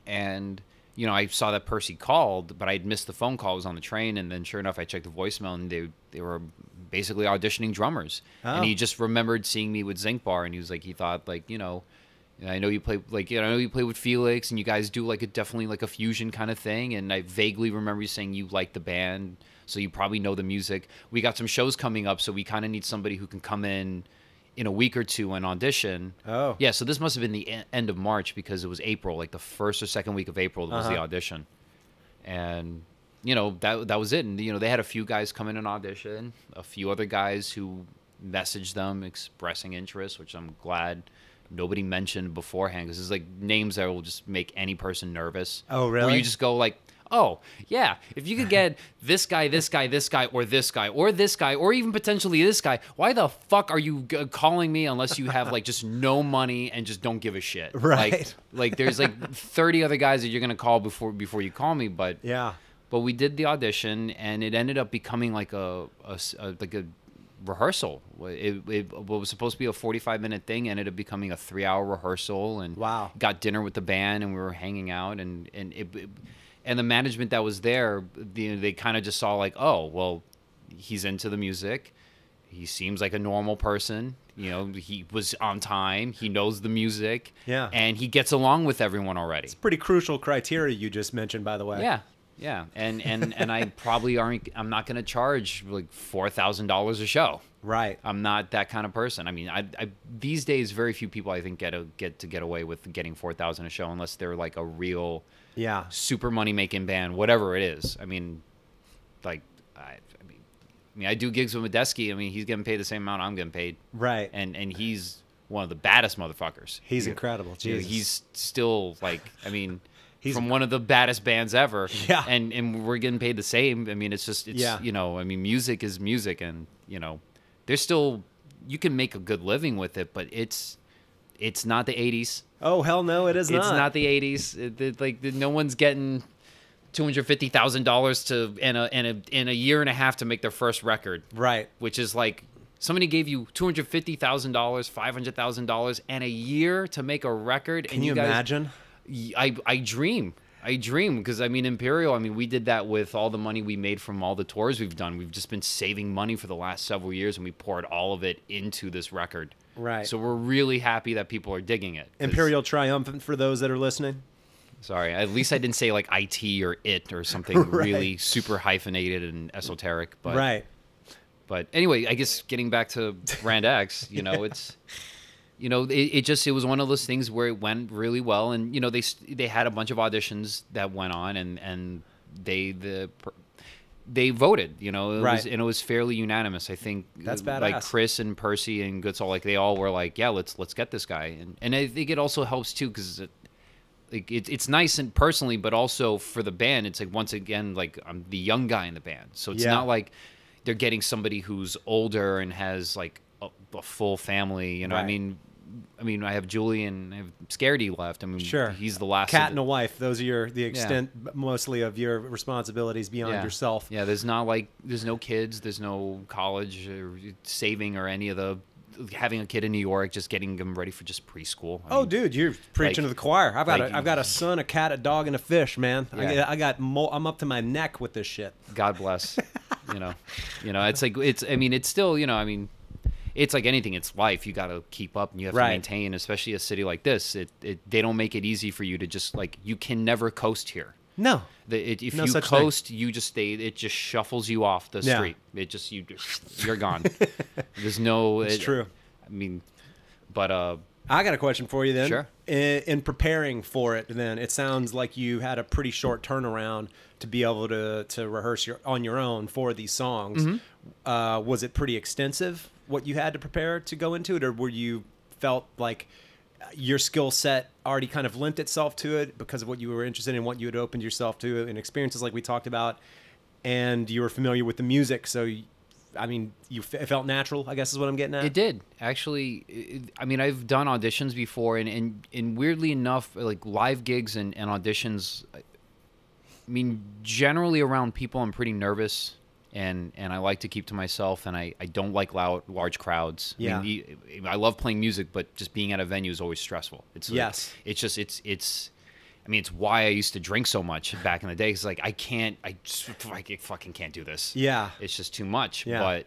And, I saw that Percy called, but I'd missed the phone call. I was on the train, and then sure enough, I checked the voicemail, and they were basically auditioning drummers. Oh. And he just remembered seeing me with Zinc Bar, and he was like, he thought, like, I know you play with Felix, and you guys do definitely a fusion kind of thing. And I vaguely remember you saying you like the band, so you probably know the music. We got some shows coming up, so we kind of need somebody who can come in a week or two and audition. Oh. Yeah, so this must have been the end of March because it was April, like the first or second week of April was the audition. And, that was it. And, they had a few guys come in and audition, a few other guys who messaged them expressing interest, which I'm glad nobody mentioned beforehand because it's names that will just make any person nervous. Oh, really? Where you just go oh, yeah, if you could get this guy, this guy, this guy, or this guy, or this guy, or even potentially this guy, why the fuck are you calling me unless you have, just no money and just don't give a shit? Right. Like there's, 30 other guys that you're going to call before you call me, but... Yeah. But we did the audition, and it ended up becoming like a rehearsal. It was supposed to be a 45-minute thing, ended up becoming a 3-hour rehearsal, and wow. Got dinner with the band, and we were hanging out, and the management that was there, they kind of just saw oh, well, he's into the music, he seems like a normal person, he was on time, he knows the music, yeah, and he gets along with everyone already. It's pretty crucial criteria you just mentioned, by the way. Yeah, and I probably I'm not going to charge $4,000 a show. Right. I'm not that kind of person. I mean, I these days very few people I think get away with getting $4,000 a show unless they're a real super money making band, whatever it is. I mean, I do gigs with Medeski. I mean, he's getting paid the same amount I'm getting paid. Right. And he's one of the baddest motherfuckers. He's incredible. Jesus. He's still He's from one of the baddest bands ever. Yeah. And we're getting paid the same. I mean, music is music, and, there's still, you can make a good living with it, but it's not the 80s. Oh, hell no, it is not. It's not the 80s. No one's getting $250,000 in a year and a half to make their first record. Right. Which is somebody gave you $250,000, $500,000, and a year to make a record. Can you imagine? I dream. I dream because I mean Imperial. I mean we did that with all the money we made from all the tours we've done. We've just been saving money for the last several years, and we poured all of it into this record. Right. So we're really happy that people are digging it. Imperial Triumphant for those that are listening. Sorry, at least I didn't say like IT or it or something really super hyphenated and esoteric. But right. But anyway, I guess getting back to Brand X, it's. It was one of those things where it went really well, and they had a bunch of auditions that went on, and they voted. It was fairly unanimous. I think that's badass. Like Chris and Percy and Goodsall, like they all were like, yeah, let's get this guy, and I think it also helps too because it's nice and personally, but also for the band, it's like once again like I'm the young guy in the band, so it's not like they're getting somebody who's older and has like a full family. Right. I mean, I have Julian, I have Scaredy left. I mean, sure. He's the last. Cat and a wife. Those are the extent mostly of your responsibilities beyond yourself. Yeah, there's no kids, there's no college or saving or any of the having a kid in New York, just getting them ready for just preschool. I mean, dude, you're preaching to the choir. I've got a son, a cat, a dog, and a fish, man. Yeah. I'm up to my neck with this shit. God bless. It's like it's still it's like anything. It's life. You got to keep up and you have to maintain, especially a city like this. They don't make it easy for you to just like, you can never coast here. No. If you coast, you just it just shuffles you off the street. It just, you're gone. There's no. It's true. I mean, but I got a question for you then. Sure. In preparing for it, then it sounds like you had a pretty short turnaround to be able to rehearse on your own for these songs. Mm-hmm. Was it pretty extensive, what you had to prepare to go into it, or were you felt like your skill set already kind of lent itself to it because of what you were interested in, what you had opened yourself to, and experiences like we talked about, and you were familiar with the music, so it felt natural, I guess is what I'm getting at? It did. Actually, I've done auditions before, and weirdly enough, like live gigs and auditions, generally around people, I'm pretty nervous, and I like to keep to myself, and I don't like large crowds. Yeah. I love playing music, but just being at a venue is always stressful. It's why I used to drink so much back in the day. Because I fucking can't do this. Yeah. It's just too much. Yeah. But,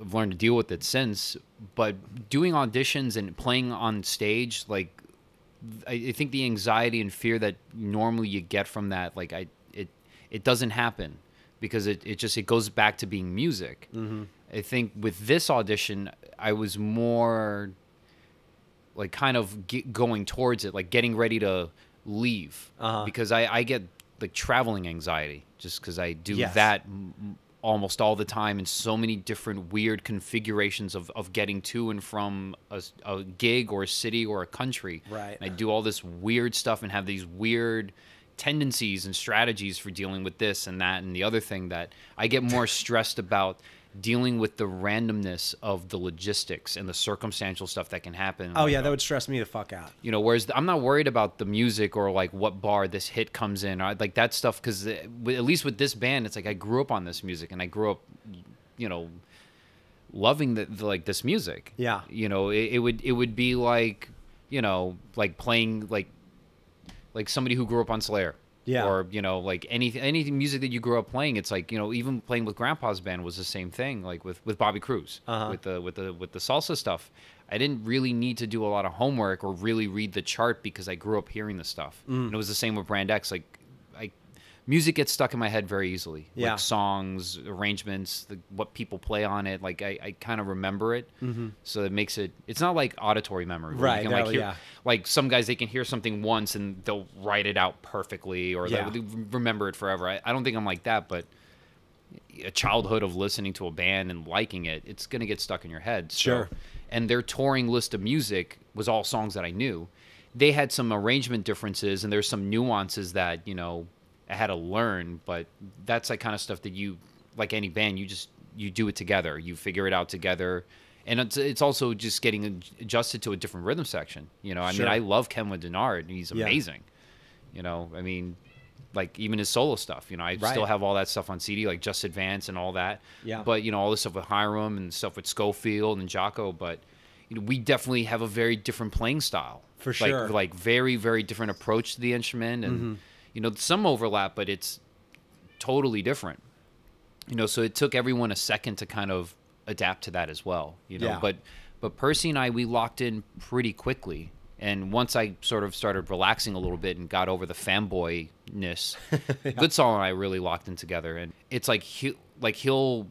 I've learned to deal with it since. But doing auditions and playing on stage, like, I think the anxiety and fear that normally you get from that, it doesn't happen because it goes back to being music. Mm-hmm. I think with this audition, I was more like kind of going towards it, like getting ready to leave, because I get like traveling anxiety just because I do that almost all the time in so many different weird configurations of getting to and from a gig or a city or a country. Right. And I do all this weird stuff and have these weird tendencies and strategies for dealing with this and that and the other thing that I get more stressed about dealing with the randomness of the logistics and the circumstantial stuff that can happen. Oh, yeah, that would stress me the fuck out. Whereas I'm not worried about the music or like what bar this hit comes in, or like that stuff, because at least with this band, it's like I grew up on this music and I grew up, loving like this music. Yeah. It would be like, like playing like somebody who grew up on Slayer. Yeah. Or, like any music that you grew up playing, it's like, even playing with Grandpa's band was the same thing, like with Bobby Cruz, with the salsa stuff. I didn't really need to do a lot of homework or really read the chart because I grew up hearing the stuff. And it was the same with Brand X. Like, music gets stuck in my head very easily. Yeah. Like songs, arrangements, what people play on it. Like I kind of remember it. Mm-hmm. So it makes it's not like auditory memory. Right. You can, like some guys, they can hear something once and they'll write it out perfectly or they remember it forever. I don't think I'm like that, but a childhood of listening to a band and liking it, it's going to get stuck in your head. So, sure. And their touring list of music was all songs that I knew. They had some arrangement differences and there's some nuances that, I had to learn, but that's like kind of stuff that you, like any band, you do it together. You figure it out together. And it's also just getting adjusted to a different rhythm section. I love Kenwood Denard. He's amazing. Like even his solo stuff, I still have all that stuff on CD, like Just Advance and all that. Yeah. But, all this stuff with Hiram and stuff with Schofield and Jocko, but we definitely have a very different playing style. For sure. Like very, very different approach to the instrument, and you know, some overlap, but it's totally different. You know, so it took everyone a second to kind of adapt to that as well. You know, Yeah. but Percy and I, we locked in pretty quickly. And once I sort of started relaxing a little bit and got over the fanboyness, Goodsall and I really locked in together. And it's like he'll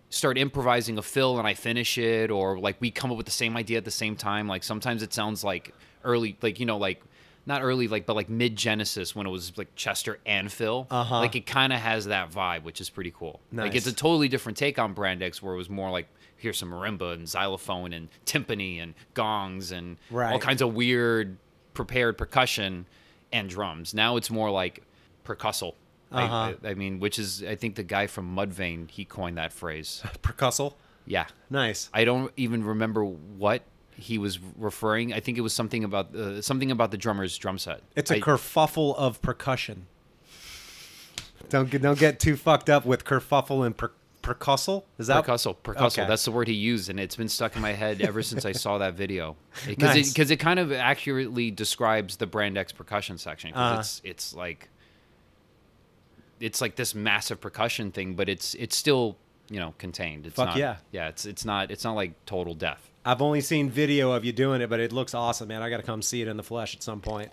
start improvising a fill and I finish it, or like we come up with the same idea at the same time. Like sometimes it sounds like early, like, you know, like not early, like, but like mid Genesis when it was like Chester and Phil. Like it kind of has that vibe, which is pretty cool. Nice. Like it's a totally different take on Brand X, where it was more like, here's some marimba and xylophone and timpani and gongs and all kinds of weird prepared percussion and drums. Now it's more like percussal. I mean, which is, I think the guy from Mudvayne, he coined that phrase. Percussal? Yeah. Nice. I don't even remember what he was referring. I think it was something about the drummer's drum set. It's a kerfuffle of percussion. Don't get too fucked up with kerfuffle and percussal. Is that percussal? Okay. That's the word he used, and it's been stuck in my head ever since I saw that video. Because it kind of accurately describes the Brand X percussion section. Because it's like this massive percussion thing, but it's still, you know, contained. It's not, yeah. Yeah, it's not like total death. I've only seen video of you doing it, but it looks awesome, man. I got to come see it in the flesh at some point.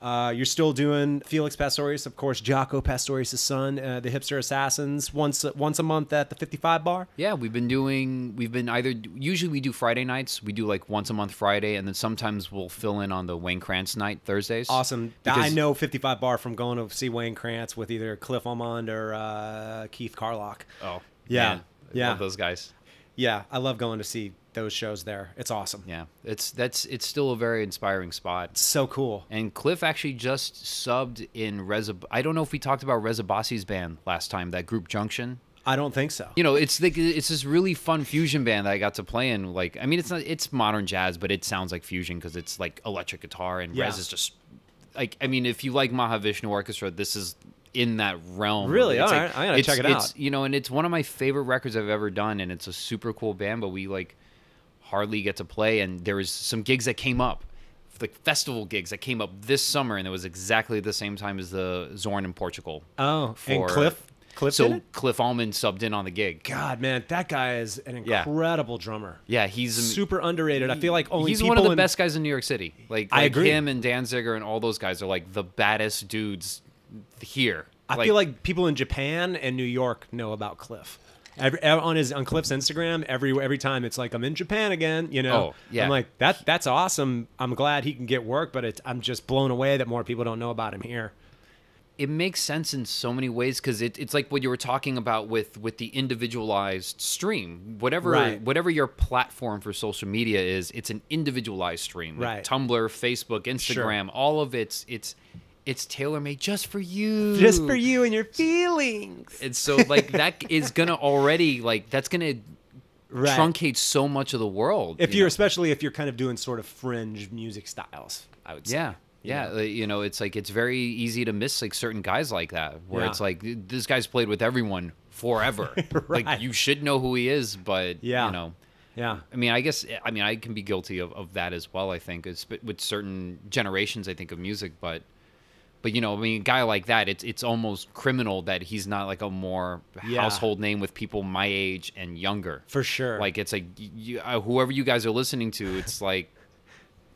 You're still doing Felix Pastorius, of course, Jaco Pastorius' son, the Hipster Assassins, once a month at the 55 bar. Yeah, usually we do Friday nights. We do like once a month Friday, and then sometimes we'll fill in on the Wayne Krantz night Thursdays. Awesome. I know 55 bar from going to see Wayne Krantz with either Cliff Almond or Keith Carlock. Oh, yeah. Man. Yeah. Love those guys. Yeah, I love going to see those shows there. It's awesome. Yeah, it's still a very inspiring spot. It's so cool. And Cliff actually just subbed in Reza. I don't know if we talked about Reza Bassi's band last time, that group Junction. I don't think so. You know, it's this really fun fusion band that I got to play in. Like, I mean, it's modern jazz, but it sounds like fusion because it's like electric guitar, and Rez is just like, I mean, if you like Mahavishnu Orchestra, this is in that realm. Really? All right. I gotta check it out. You know, and it's one of my favorite records I've ever done, and it's a super cool band, but we like hardly get to play. And there was some gigs that came up, like festival gigs that came up this summer, and it was exactly the same time as the Zorn in Portugal. Oh, and Cliff did it? Cliff Allman subbed in on the gig. God, man, that guy is an incredible drummer. Yeah, he's super underrated. I feel like he's one of the best guys in New York City. Like I agree. Him and Danziger and all those guys are like the baddest dudes here. I feel like people in Japan and New York know about Cliff. On Cliff's Instagram, every time it's like, I'm in Japan again, you know. Oh, yeah. I'm like, that's awesome. I'm glad he can get work, but I'm just blown away that more people don't know about him here. It makes sense in so many ways because it's like what you were talking about with the individualized stream. Whatever your platform for social media is, it's an individualized stream. Like right. Tumblr, Facebook, Instagram, all of it's tailor-made just for you. Just for you and your feelings. And so like that is gonna already that's gonna truncate so much of the world. Especially if you're kind of doing sort of fringe music styles, I would say. Yeah, you know, it's like it's very easy to miss like certain guys like that, where it's like this guy's played with everyone forever. Right. Like you should know who he is, but you know, yeah. I mean, I can be guilty of that as well. I think it's with certain generations, I think of music, but you know, I mean, a guy like that, it's almost criminal that he's not like a more household name with people my age and younger. For sure. Like it's like whoever you guys are listening to, it's like.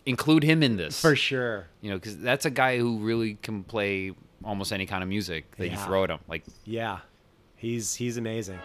Include him in this. For sure. You know, because that's a guy who really can play almost any kind of music that you throw at him. Like, yeah, he's amazing.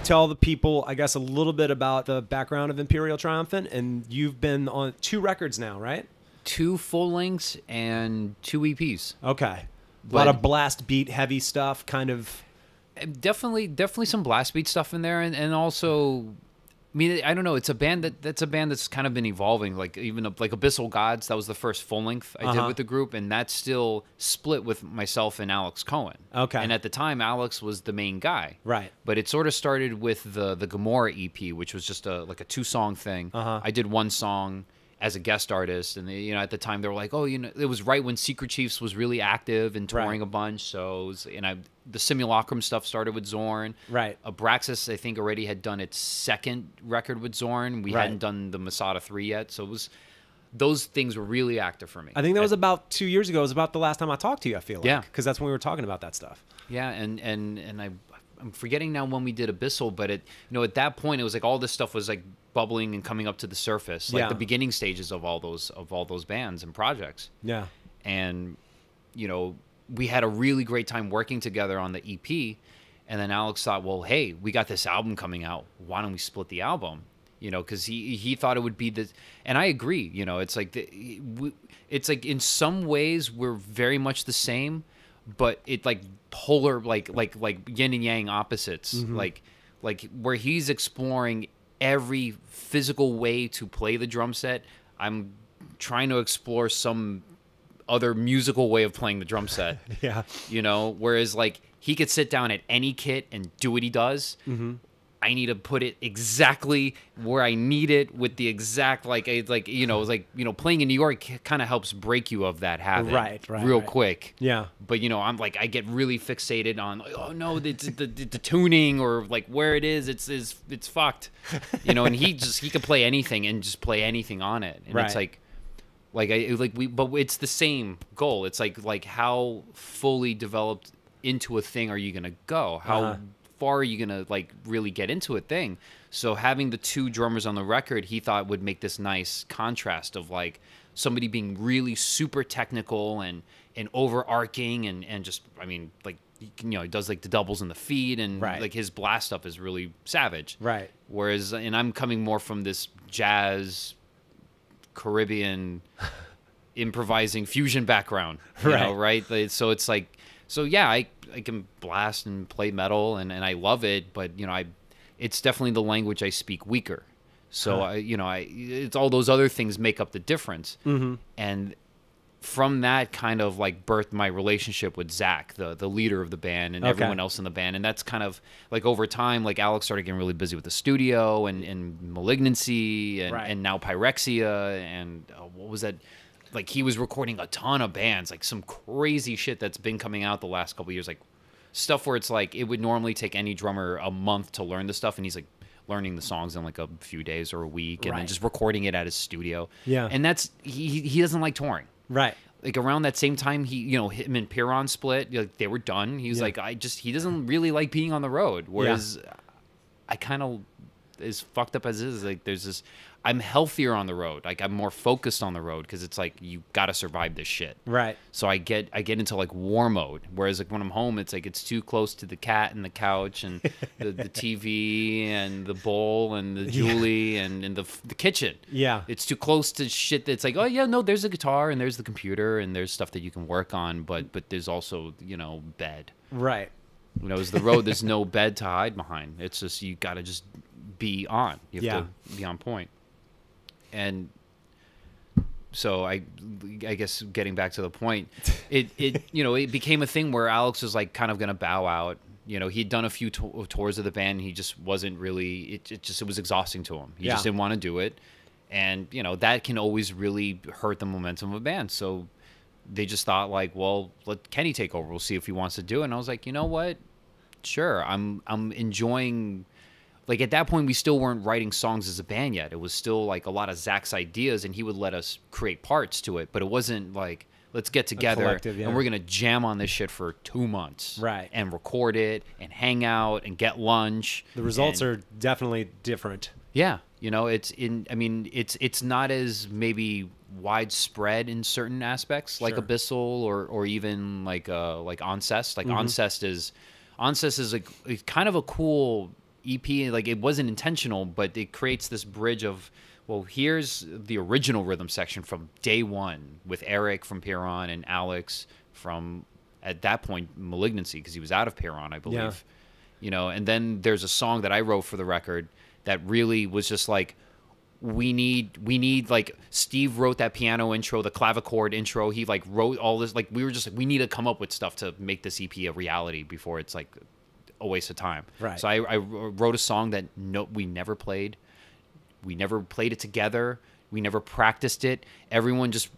Tell the people, I guess, a little bit about the background of Imperial Triumphant, and you've been on 2 records now, right? 2 full lengths and 2 EPs. Okay, a lot of blast beat heavy stuff, kind of. Definitely some blast beat stuff in there, and also I mean, I don't know. It's a band that's kind of been evolving. Like even like Abyssal Gods, that was the first full length I did with the group, and that's still split with myself and Alex Cohen. Okay. And at the time, Alex was the main guy. Right. But it sort of started with the Gomorrah EP, which was just a 2-song thing. I did one song as a guest artist, and they, at the time they were like, oh, it was right when Secret Chiefs was really active and touring a bunch. So, the Simulacrum stuff started with Zorn. Right. Abraxas, I think, already had done its second record with Zorn. We hadn't done the Masada 3 yet, so those things were really active for me. I think that was about 2 years ago. It was about the last time I talked to you, I feel like. Yeah. Because that's when we were talking about that stuff. Yeah, and I'm forgetting now when we did Abyssal, but at that point it was like all this stuff was like bubbling and coming up to the surface, like the beginning stages of all those bands and projects. Yeah. And we had a really great time working together on the EP, and then Alex thought, well, hey, we got this album coming out. Why don't we split the album? Because he thought it would be the, and I agree. It's like it's like in some ways we're very much the same, but it like polar, like yin and yang opposites. Like where he's exploring every physical way to play the drum set, I'm trying to explore some other musical way of playing the drum set. Yeah. Whereas like he could sit down at any kit and do what he does. I need to put it exactly where I need it with the exact playing in New York kind of helps break you of that habit real quick. Yeah. But I'm like, I get really fixated on the tuning or like where it is. It's fucked. And he could play anything and just play anything on it. And it's but it's the same goal. It's like how fully developed into a thing are you gonna go? How far are you gonna like really get into a thing? So having the two drummers on the record, he thought would make this nice contrast of like somebody being really super technical and overarching and just, I mean, like he does like the doubles and the feed and like his blast stuff is really savage. Right. Whereas, and I'm coming more from this jazz, Caribbean, improvising fusion background. Right. So it's like, I can blast and play metal and I love it, but it's definitely the language I speak weaker. So it's all those other things make up the difference. And from that kind of like birthed my relationship with Zach, the leader of the band, and everyone else in the band. And that's kind of like over time, like Alex started getting really busy with the studio and Malignancy and now Pyrexia and what was that? Like he was recording a ton of bands, like some crazy shit that's been coming out the last couple of years, like stuff where it's like it would normally take any drummer a month to learn the stuff, and he's like learning the songs in like a few days or a week, and then just recording it at his studio. Yeah, and that's he doesn't like touring. Right. Like around that same time, him and Piron split. Like they were done. He was like, he doesn't really like being on the road. Whereas I kind of, as fucked up as it is, like there's this. I'm healthier on the road. Like I'm more focused on the road because it's like you got to survive this shit. Right. So I get into like war mode. Whereas like when I'm home, it's like it's too close to the cat and the couch and the TV and the bowl and the Julie and the kitchen. Yeah. It's too close to shit that's like, oh yeah, no, there's a guitar and there's the computer and there's stuff that you can work on, but there's also bed. Right. As the road, there's no bed to hide behind. It's just you got to just be on. You have to be on point. And so I guess getting back to the point, it became a thing where Alex was like kind of going to bow out. He'd done a few tours of the band. And he just wasn't really, it was exhausting to him. He just didn't want to do it. And, that can always really hurt the momentum of a band. So they just thought like, well, let Kenny take over. We'll see if he wants to do it. And I was like, you know what? Sure. I'm enjoying. Like at that point, we still weren't writing songs as a band yet. It was still like a lot of Zach's ideas, and he would let us create parts to it. But it wasn't like, let's get together and we're gonna jam on this shit for 2 months, right? And record it and hang out and get lunch. The results are definitely different. Yeah, it's not as maybe widespread in certain aspects, like Abyssal or even like Oncest. Like Oncest is like kind of a cool EP. Like it wasn't intentional, but it creates this bridge of, well, here's the original rhythm section from day one with Eric from Piron and Alex from, at that point, Malignancy, because he was out of Piron, I believe. And then there's a song that I wrote for the record that really was just like, we need like, Steve wrote that piano intro, the clavichord intro. He like wrote all this, like we were just like, we need to come up with stuff to make this EP a reality before it's like a waste of time. Right. So I wrote a song that we never played. We never played it together. We never practiced it. Everyone just,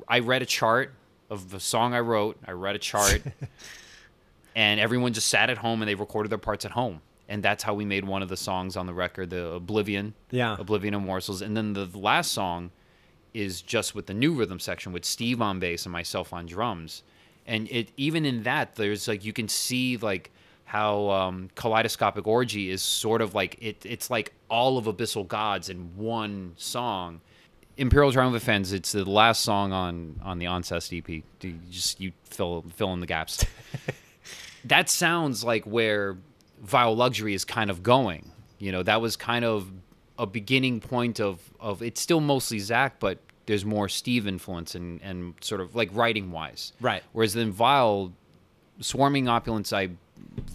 I read a chart of the song I wrote. I read a chart and everyone just sat at home and they recorded their parts at home. And that's how we made one of the songs on the record, the Oblivion and Morsels. And then the last song is just with the new rhythm section with Steve on bass and myself on drums. And it, even in that, there's like, you can see like how Kaleidoscopic Orgy is sort of like, it's like all of Abyssal Gods in one song. Imperial Triumphant fans, it's the last song on the Oncest EP. You fill in the gaps. That sounds like where Vile Luxury is kind of going. You know, that was kind of a beginning point of it's still mostly Zach, but there's more Steve influence and sort of like writing wise. Right. Whereas then Vile, Swarming Opulence, I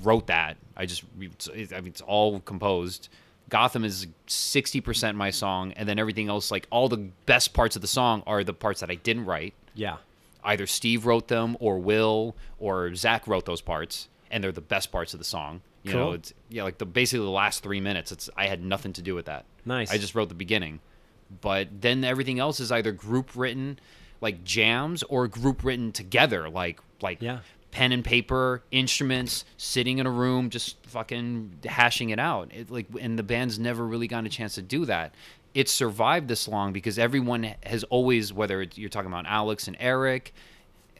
wrote that. I mean, it's all composed. Gotham is 60% my song, and then everything else, like all the best parts of the song are the parts that I didn't write. Yeah. Either Steve wrote them, or Will, or Zach wrote those parts, and they're the best parts of the song. You know, it's like basically the last 3 minutes. I had nothing to do with that. Nice. I just wrote the beginning, but then everything else is either group written, like jams, or group written together, like pen and paper, instruments, sitting in a room, just fucking hashing it out. And the band's never really gotten a chance to do that. It's survived this long because everyone has always, whether you're talking about Alex and Eric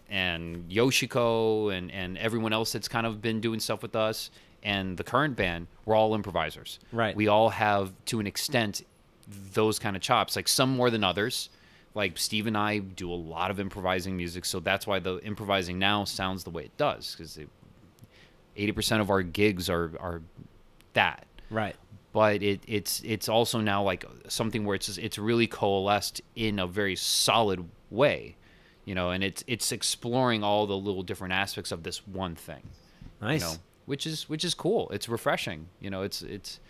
and Yoshiko and everyone else that's kind of been doing stuff with us, and the current band, we're all improvisers. Right. We all have, to an extent, those kind of chops, like some more than others. Like Steve and I do a lot of improvising music, so that's why the improvising now sounds the way it does, because 80% of our gigs are that. Right. But it's also now like something where it's really coalesced in a very solid way, you know, and it's exploring all the little different aspects of this one thing. Nice. You know, which is cool. It's refreshing. You know, it's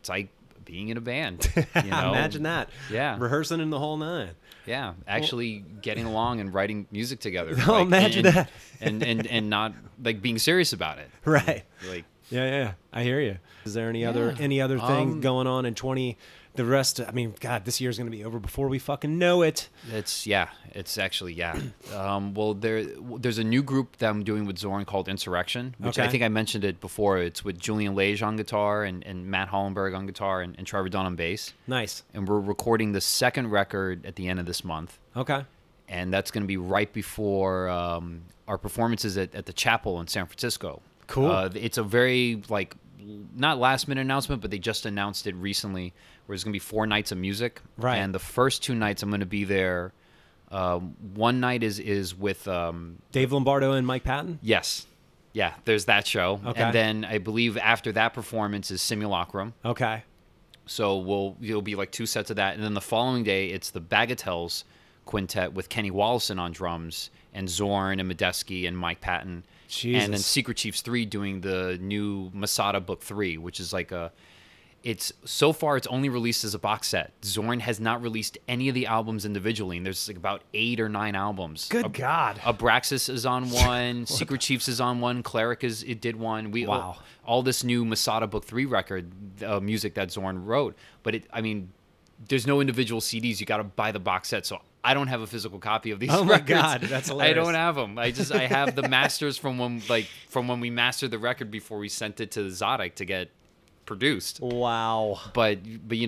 like being in a band. You know? Imagine that. Yeah. Rehearsing in the whole nine. Yeah. Actually getting along and writing music together. Oh, like, imagine that. and not like being serious about it. Right. Like, yeah. I hear you. Is there any other thing going on in 20? The rest, I mean, God, this year's going to be over before we fucking know it. It's actually. Well, there's a new group that I'm doing with Zorn called Insurrection, which I think I mentioned it before. It's with Julian Lage on guitar and Matt Hollenberg on guitar and Trevor Dunn on bass. Nice. And we're recording the second record at the end of this month. Okay. And that's going to be right before our performances at the Chapel in San Francisco. Cool. It's a very, like, not last minute announcement, but they just announced it recently, where there's going to be 4 nights of music. Right. And the first 2 nights I'm going to be there. One night is with Dave Lombardo and Mike Patton? Yes. Yeah, there's that show. Okay. And then I believe after that performance is Simulacrum. Okay. So it'll be like 2 sets of that. And then the following day, it's the Bagatelles Quintet with Kenny Wallison on drums and Zorn and Medeski and Mike Patton. Jesus. And then Secret Chiefs 3 doing the new Masada Book 3, which is like so far it's only released as a box set. Zorn has not released any of the albums individually, and there's like about 8 or 9 albums. Good God. Abraxas is on one, Secret Chiefs is on one, Cleric did one. Wow. All this new Masada Book 3 record, music that Zorn wrote. But there's no individual CDs. You got to buy the box set. So I don't have a physical copy of these records. Oh my God, that's hilarious. I don't have them. I have the masters from when we mastered the record before we sent it to Zodek to get produced. Wow. But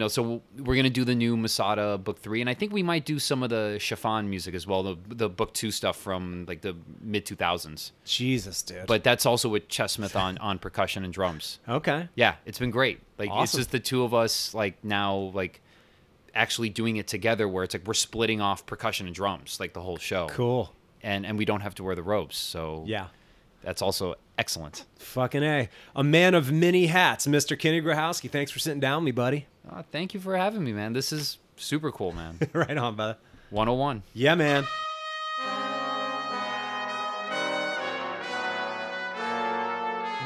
so we're going to do the new Masada Book 3, and I think we might do some of the Chiffon music as well, the Book 2 stuff from like the mid-2000s. Jesus, dude. But that's also with Chess Smith on percussion and drums. Okay. Yeah, it's been great. Like awesome. It's just the two of us now actually doing it together, where it's like we're splitting off percussion and drums like the whole show. Cool. And we don't have to wear the robes, so yeah, that's also excellent. Fucking a man of many hats, Mr. Kenny Grohowski. Thanks for sitting down with me, buddy. Thank you for having me, man. This is super cool, man. Right on, brother. 101. Yeah, man.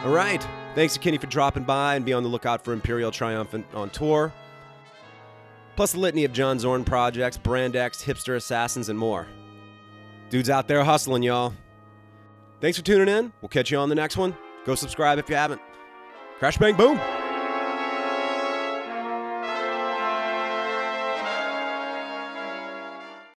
All right. Thanks to Kenny for dropping by, and be on the lookout for Imperial Triumphant on tour. Plus a litany of John Zorn projects, Brand X, Hipster Assassins, and more. Dude's out there hustling, y'all. Thanks for tuning in. We'll catch you on the next one. Go subscribe if you haven't. Crash, bang, boom.